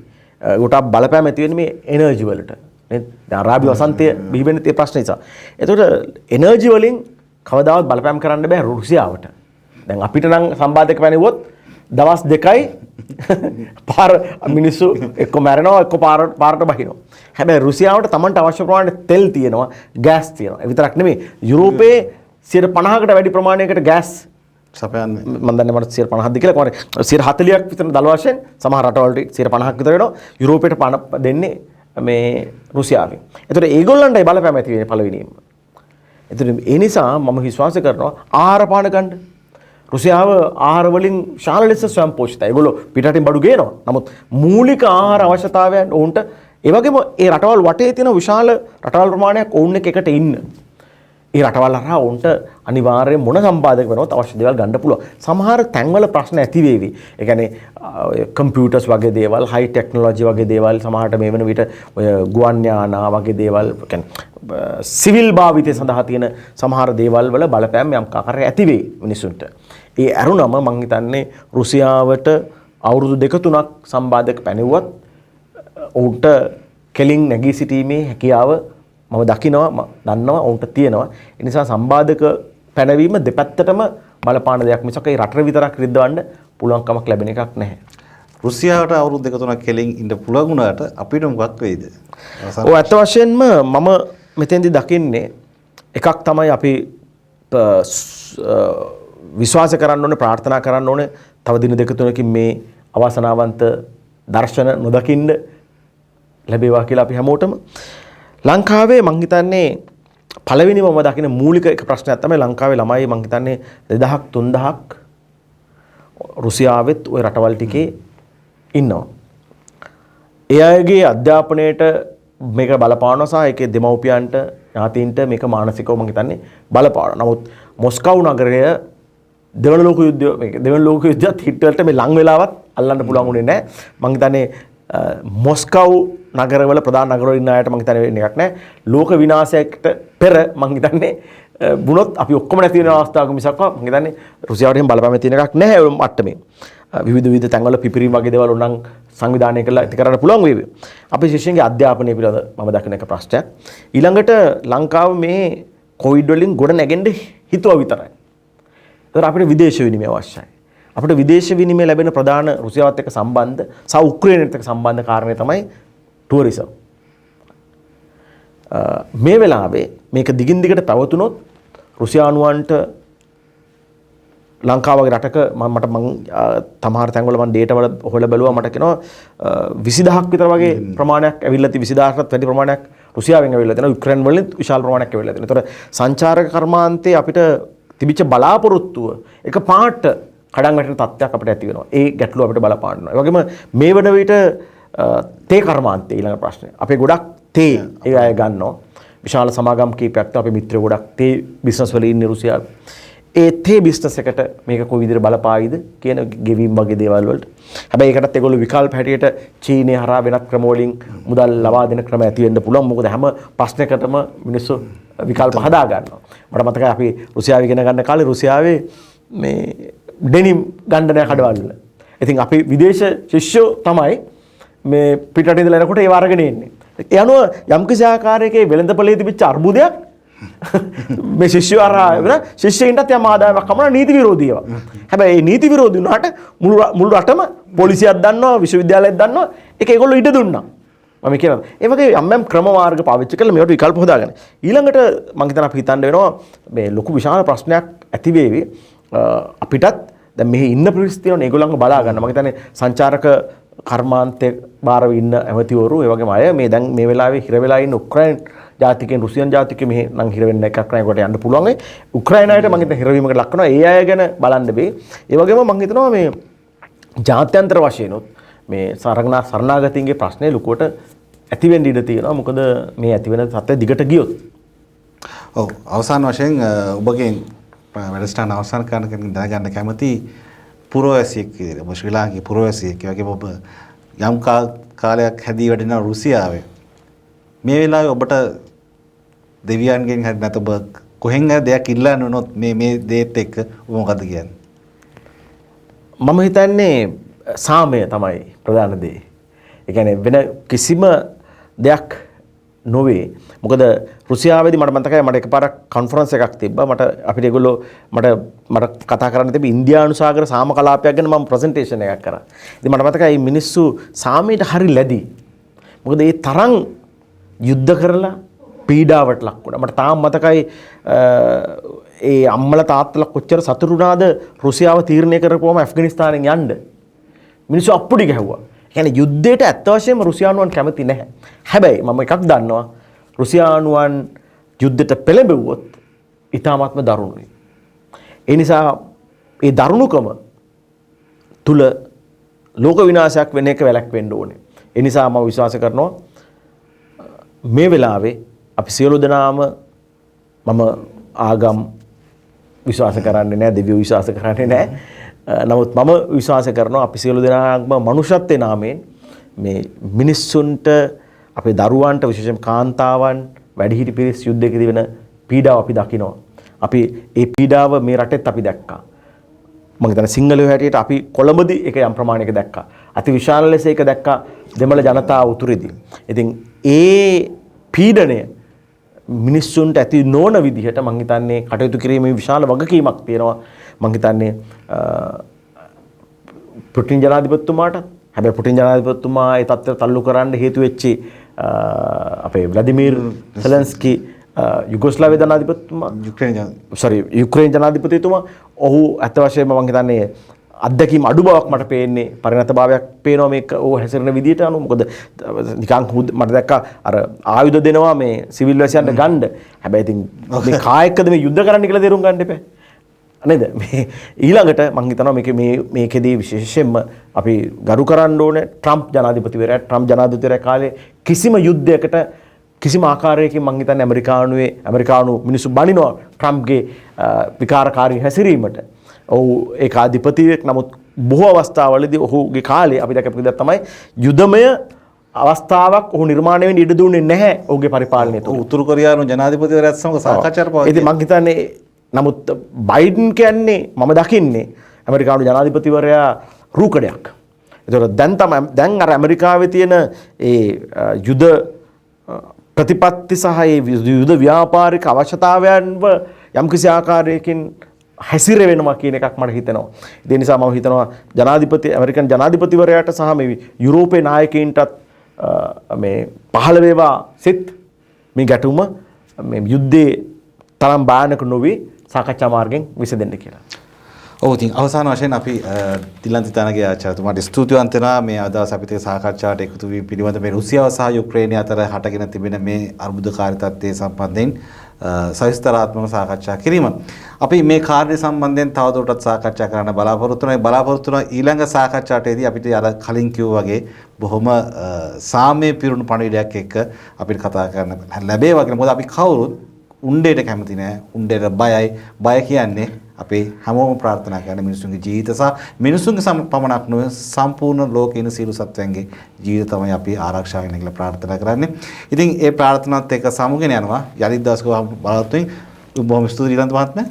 ගොඩක් බලපෑම් ඇති වෙන්නේ මේ එනර්ජි වලට. නේද? දැන් අරාබි වසන්තය බිහි වෙන්නේ ඒ ප්‍රශ්න නිසා. එතකොට එනර්ජි වලින් කවදාවත් බලපෑම් කරන්න බෑ රුසියාවට. දැන් අපිට නම් සම්බාධක පැනෙවුවොත් දවස් 2යි පාර මිනිස්සු එක්ක මැරෙනවා එක්ක පාරට බහිනවා. හැබැයි රුසියාවට Tamanට අවශ්‍ය ප්‍රමාණයට තෙල් තියෙනවා, ගෑස් තියෙනවා. ඒ විතරක් නෙමෙයි යුරෝපයේ 50%කට වැඩි ප්‍රමාණයකට ගෑස් සපයන්නේ. මම දන්නේ මට 50%ක්ද කියලා කොහොමද 40ක් විතර දල වශයෙන් සමහර රටවලට 50%ක් විතර වෙනවා. යුරෝපයට පණ දෙන්නේ මේ රුසියාවෙන්. ඒතකොට ඒගොල්ලන්ටයි බලපෑම ඇති වෙන්නේ පළවෙනියෙන්ම. ඒතකොට ඒ නිසා මම විශ්වාස කරනවා ආහාර පාන ගන්න රුසියාව ආහාර වලින් ශාල ලෙස ස්වයං පෝෂිතයි. ඒගොල්ලෝ පිටරටින් බඩු ගේනවා. නමුත් මූලික ආහාර අවශ්‍යතාවයන් ඔවුන්ට ඒ වගේම ඒ රටවල් වටේ තියෙන විශාල රටවල් ප්‍රමාණයක් ඔවුන් එකට ඉන්න. ඒ රටවල් හරහා ඔවුන්ට අනිවාර්යයෙන් මොන සම්පාදක වෙනවත් අවශ්‍ය දේවල් ගන්න පුළුවන්. සමහර තැන්වල ප්‍රශ්න ඇති වේවි. ඒ කියන්නේ කම්පියුටර්ස් වගේ දේවල්, හයි ටෙක්නොලොජි වගේ දේවල් සමහරට මේ වෙන විට ඔය ගුවන් යානා වගේ දේවල් කියන්නේ සිවිල් භාවිතය සඳහා තියෙන සමහර දේවල් වල බලපෑම් යම් ආකාරයක ඇති වෙයි මිනිසුන්ට. ඒ අරුණම මම හිතන්නේ රුසියාවට අවුරුදු 2-3ක් සම්බාධක පැනෙවුවත් ඔවුන්ට කෙලින් නැගී සිටීමේ හැකියාව මම දන්නවා ඔවුන්ට තියෙනවා. ඒ නිසා සම්බාධක පැනවීම දෙපැත්තටම බලපාන දෙයක් මිසක් ඒ රට විතරක් රිද්දවන්න පුළුවන් කමක් ලැබෙන එකක් නැහැ. රුසියාවට අවුරුදු 2-3ක් කෙලින් ඉන්න පුළුවන් වුණාට අපිට මොකක් වෙයිද? ඔව් ඇත්ත වශයෙන්ම මම මෙතෙන්දී දකින්නේ එකක් තමයි අපි විශ්වාස කරන්න ඕනේ, ප්‍රාර්ථනා කරන්න ඕනේ තව දින 2-3කින් මේ අවාසනාවන්ත දර්ශන නොදකින්න ලැබේවා කියලා අපි හැමෝටම. ලංකාවේ මං හිතන්නේ පළවෙනිම මම දකින මූලික එක ප්‍රශ්නයක් තමයි ලංකාවේ ළමයි මං හිතන්නේ 2000-3000ක් රුසියාවෙත් ওই රටවල් ටිකේ ඉන්නවා. ඒ අයගේ අධ්‍යාපනයේට මේක බලපානවා සහ ඒකේ දෙමව්පියන්ට ඥාතීන්ට මේක මානසිකව මං හිතන්නේ බලපානවා. නමුත් මොස්කව් නගරය දෙවන ලෝක යුද්ධයත් හිට්ලර්ට මේ ලං වෙලාවත් අල්ලන්න පුළුවන් උනේ නැහැ. මං හිතන්නේ මොස්කව් නගරවල ප්‍රධාන නගරවල ඉන්න අයට මං හිතන්නේ වෙන්නේ එකක් නැහැ. ලෝක විනාශයකට පෙර මං හිතන්නේ වුණොත් අපි ඔක්කොම නැති වෙන අවස්ථාවක මිසක් මං හිතන්නේ රුසියාවට එහෙම බලපෑම තියෙන එකක් නැහැ ඔය මට්ටමේ. විවිධ තැන්වල පිපිරීම් වගේ දේවල් උනන් සංවිධානය කරලා ඉති කරන්න පුළුවන් වේවි. අපේ ශිෂ්‍යයන්ගේ අධ්‍යාපනය පිළිබඳ මම දකින එක ප්‍රශ්නයක්. ඊළඟට ලංකාව මේ කොවිඩ් වලින් ගොඩ නැගෙන්න හිතුවා විතරයි. ඒතර අපිට විදේශ විනිමය අවශ්‍යයි. අපිට විදේශ විනිමය ලැබෙන ප්‍රධාන රුසියාවත් එක්ක සම්බන්ධ සහ උක්‍රේනයත් එක්ක සම්බන්ධ කාරණේ තමයි ටුවරිසම්. මේ වෙලාවේ මේක දිගින් දිගට පැවතුනොත් රුසියානුවන්ට ලංකාවගේ රටක මට තමහර තැන්වල මම ඩේටා වල හොයලා බැලුවා මට කියනවා 20000ක් විතර වගේ ප්‍රමාණයක් ඇවිල්ලා තියෙන 20000කට වැඩි ප්‍රමාණයක් රුසියාවෙන් ඇවිල්ලා තියෙනවා යුක්‍රේන් වලින් විශාල ප්‍රමාණයක් ඇවිල්ලා තියෙනවා. ඒතර සංචාරක කර්මාන්තයේ අපිට තිබිච්ච බලාපොරොත්තුව එක පාට කඩන් වැටෙන තත්ත්වයක් අපිට ඇති වෙනවා. ඒ ගැටලුව අපිට බලපානවා. ඒ වගේම මේ වන විට තේ කර්මාන්තය ඊළඟ ප්‍රශ්නේ. අපේ ගොඩක් තේ ඒ අය ගන්නවා. විශාල සමාගම් කීපයක් අපේ මිත්‍රයෝ ගොඩක් තේ බිස්නස් වල ඉන්නේ රුසියාවේ. ඒ තේ බිස්නස් එකට මේක කොයි විදිහට බලපායිද කියන ගෙවීම් වගේ දේවල් වලට. හැබැයි ඒකටත් ඒගොල්ලෝ විකල්ප හැටියට චීනය හරහා වෙනත් ක්‍රම වලින් මුදල් ලබා දෙන ක්‍රම ඇති වෙන්න පුළුවන්. මොකද හැම ප්‍රශ්නයකටම මිනිස්සු විකල්ප හදා ගන්නවා. මට මතකයි අපි රුසියාවේ ඉගෙන ගන්න කාලේ රුසියාවේ මේ ඩෙනිම් ගන්න නෑ කඩවල. ඉතින් අපි විදේශ ශිෂ්‍යෝ තමයි මේ පිටරට ඉඳලා එනකොට ඒව අරගෙන එන්නේ. ඒ අනුව යම්කිසි ආකාරයක වෙළඳපොලේ තිබිච්ච අර්බුදයක් මේ ශිෂ්‍යව හරහා වෙන ශිෂ්‍යයින්ටත් යම් ආදායමක් කමන නීති විරෝධීව. හැබැයි මේ නීති විරෝධී වුණාට මුළු රටම පොලිසියක් දන්නවා විශ්වවිද්‍යාලයක් දන්නවා ඒක ඒගොල්ලෝ ඉඩ දුන්නා. මම කියනවා ඒ වගේ යම් ක්‍රම මාර්ග පාවිච්චි කරලා මේවට විකල්ප හොදාගන්න. ඊළඟට මම හිතනවා අපි හිතන්න වෙනවා මේ ලොකු විශාල ප්‍රශ්නයක් ඇති වේවි අපිටත් දැන් මෙහි ඉන්න පිරිස් තියෙනවා ඒගොල්ලන්ව බලා ගන්න. මම හිතන්නේ සංචාරක කර්මාන්තයේ බාරව ඉන්න ඇමතිවරු ඒ වගේම අය මේ දැන් මේ වෙලාවේ හිර වෙලා ඉන්න උක්‍රයින් ජාතිකයන් රුසියන් ජාතිකයෝ මෙහි නම් හිර වෙන්න එකක් නෑ කොට යන්න පුළුවන්. උක්‍රයිනායට මම හිතන්නේ හිරවීමකට ලක් කරනවා. ඒ අය ගැන බලන්න බෑ. ඒ වගේම මම හිතනවා මේ ජාත්‍යන්තර වශයෙන් මේ සරණාගතීන්ගේ ප්‍රශ්නේ ලොකුවට ඇති වෙන්න ඉඩ තියෙනවා. මොකද මේ ඇති වෙන සත්‍ය දිගට ගියොත්. ඔව් අවසාන වශයෙන් ඔබගෙන් වැඩසටහන අවසන් කරන කෙනෙක් දැනගන්න කැමති පුරවැසියෙක් විදිහට ඔබ ශ්‍රී ලාංකික පුරවැසියෙක් වගේම ඔබ යම් කාලයක් හැදී වැඩෙන රුසියාවේ මේ වෙලාවේ ඔබට දෙවියන්ගෙන් හරි නැත්නම් ඔබ කොහෙන් හරි දෙයක් ඉල්ලන්න වුණොත් මේ දේත් එක්ක ඔබ මොකද කියන්නේ? මම හිතන්නේ සාමය තමයි ප්‍රධාන දේ. ඒ කියන්නේ වෙන කිසිම දෙයක් නොවේ. මොකද රුසියාවේදී මට මතකයි මට එකපාරක් කොන්ෆරන්ස් එකක් තිබ්බා. මට අපිට ඒගොල්ලෝ මට කතා කරන්න තිබ්බ ඉන්දියානු සාගර සාම කලාපයක් ගැන මම ප්‍රසන්ටේෂන් එකක් කරා. ඉතින් මට මතකයි මේ මිනිස්සු සාමයට හරි ලැබි. මොකද ඒ තරම් යුද්ධ කරලා පීඩාවට ලක් වුණා. මට තාම මතකයි ඒ අම්මලා තාත්තලා කොච්චර සතුටු වුණාද රුසියාව තීරණය කරපුවම ඇෆ්ගනිස්තානෙන් යන්න. මිනිස්සු අප්පුඩි ගැහුවා. කියන්නේ යුද්ධයට ඇත්ත වශයෙන්ම රුසියානුවන් කැමති නැහැ. හැබැයි මම එකක් දන්නවා රුසියානුවන් යුද්ධයට පෙළඹෙව්වොත් ඊටාත්ම දරුණුයි. ඒ නිසා ඒ දරුණුකම තුල ලෝක විනාශයක් වෙන එක වැළැක්වෙන්න ඕනේ. ඒ නිසා මම විශ්වාස කරනවා මේ වෙලාවේ අපි සියලු දෙනාම මම ආගම් විශ්වාස කරන්නේ නැහැ, දෙවියෝ විශ්වාස කරන්නේ නැහැ. නමුත් මම විශ්වාස කරනවා අපි සියලු දෙනාම මනුෂ්‍යත්වයේ නාමයෙන් මේ මිනිස්සුන්ට අපේ දරුවන්ට විශේෂයෙන් කාන්තාවන් වැඩිහිටි පිරිස් යුද්ධයකදී වෙන පීඩාව අපි දකිනවා. අපි ඒ පීඩාව මේ රටෙත් අපි දැක්කා. මම හිතන්නේ සිංහලයෝ හැටියට අපි කොළඹදී ඒක යම් ප්‍රමාණයක දැක්කා. අති විශාල ලෙස ඒක දැක්කා දෙමළ ජනතාව උතුරේදී. ඉතින් ඒ පීඩනය මිනිස්සුන්ට ඇති නොවන විදිහට මම හිතන්නේ කටයුතු කිරීමේ විශාල වගකීමක් තියෙනවා. මම හිතන්නේ පුටින් ජනාධිපතිතුමාට හැබැයි පුටින් ජනාධිපතිතුමා ඒ තත්ත්වයට තල්ලු කරන්න හේතු වෙච්චි අපේ ව්ලාදිමීර් සෙලන්ස්කි යුගොස්ලාවිය ජනාධිපතිතුමා යුක්‍රේන ජනාධිපතිතුමා ඔහු ඇත්ත වශයෙන්ම මම හිතන්නේ අත්දැකීම් අඩු බවක් මට පේන්නේ පරිණත භාවයක් පේනවා මේක ඕ හැසිරෙන විදියට අනුව. මොකද නිකන් මට දැක්කා අර ආයුධ දෙනවා මේ සිවිල් වැසියන්ට ගන්න. හැබැයි ඉතින් මේ කායකද මේ යුද්ධ කරන්න කියලා තේරුම් ගන්න එපා. නේද? මේ ඊළඟට මම හිතනවා මේකෙදී විශේෂයෙන්ම අපි ගරු කරන්න ඕනේ ට්‍රම්ප් ජනාධිපතිවරයා කාලේ කිසිම යුද්ධයකට කිසිම ආකාරයකින් මම හිතන්නේ ඇමරිකානු මිනිස්සු බනිනවා ට්‍රම්ප්ගේ විකාරකාරී හැසිරීමට. ඔහු ඒකාධිපතියෙක්. නමුත් බොහෝ අවස්ථාවලදී ඔහුගේ කාලේ අපි දැකපු දේ තමයි යුදමය අවස්ථාවක් ඔහු නිර්මාණය වෙන්න ඉඩ දුන්නේ නැහැ ඔහුගේ පරිපාලනය තුළ. උතුරු කොරියානු ජනාධිපතිවරයාත් සමග සාකච්ඡාට පවතින. ඉතින් මම හිතන්නේ නමුත් බයිඩන් කියන්නේ මම දකින්නේ ඇමරිකානු ජනාධිපතිවරයා රූකඩයක්. ඒතකොට දැන් අර ඇමරිකාවේ තියෙන ඒ යුද ප්‍රතිපත්ති සහ ඒ යුද ව්‍යාපාරික අවශ්‍යතාවයන්ව යම්කිසි ආකාරයකින් හැසිරෙනවා කියන එකක් මට හිතෙනවා. ඒ නිසා මම හිතනවා ඇමරිකන් ජනාධිපතිවරයාට සහ මේ යුරෝපේ නායකයින්ටත් මේ පහළ වේවා සිත් මේ ගැටුම මේ යුද්ධේ තරම් භයානක නොවි සාකච්ඡා මාර්ගෙන් විසඳෙන්න කියලා. ඔව් ඉතින් අවසාන වශයෙන් අපි තිලන්තිතානගේ ආචාර්යතුමාට ස්තුතිවන්ත වෙනවා මේ අදහස් අපිට සාකච්ඡාවට එකතු වීම පිළිබඳ මේ රුසියාව සහ යුක්‍රේනය අතර හටගෙන තිබෙන මේ අර්බුදකාරී තත්ත්වයේ සම්බන්ධයෙන් සවිස්තරාත්මක සාකච්ඡා කිරීම. අපි මේ කාර්ය සම්බන්ධයෙන් තවදුරටත් සාකච්ඡා කරන්න බලාපොරොත්තු වෙනවා. ඊළඟ සාකච්ඡාවේදී අපිට අර කලින් කිව්වා වගේ බොහොම සාමය පිරුණු පණිවිඩයක් එක්ක අපිට කතා කරන්න ලැබේවා කියලා. මොකද අපි කවුරුත් උණ්ඩේට කැමති නෑ. උණ්ඩේට බයයි. බය කියන්නේ අපේ හැමෝම ප්‍රාර්ථනා කරන මිනිසුන්ගේ ජීවිත සහ මිනිසුන්ගේ පමණක් නොවේ සම්පූර්ණ ලෝකේ ඉන්න සියලු සත්වයන්ගේ ජීවිත තමයි අපි ආරක්ෂා වෙන්න කියලා ප්‍රාර්ථනා කරන්නේ. ඉතින් ඒ ප්‍රාර්ථනාවත් එක්ක සමුගෙන යනවා. යලිත් දවසක බලවත් වෙමින් බොහොම ස්තුතියි ඊළඟ මහත්මයා.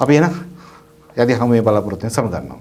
අපි එන යටි හැමෝම බලාපොරොත්තු වෙන සමගන්නවා.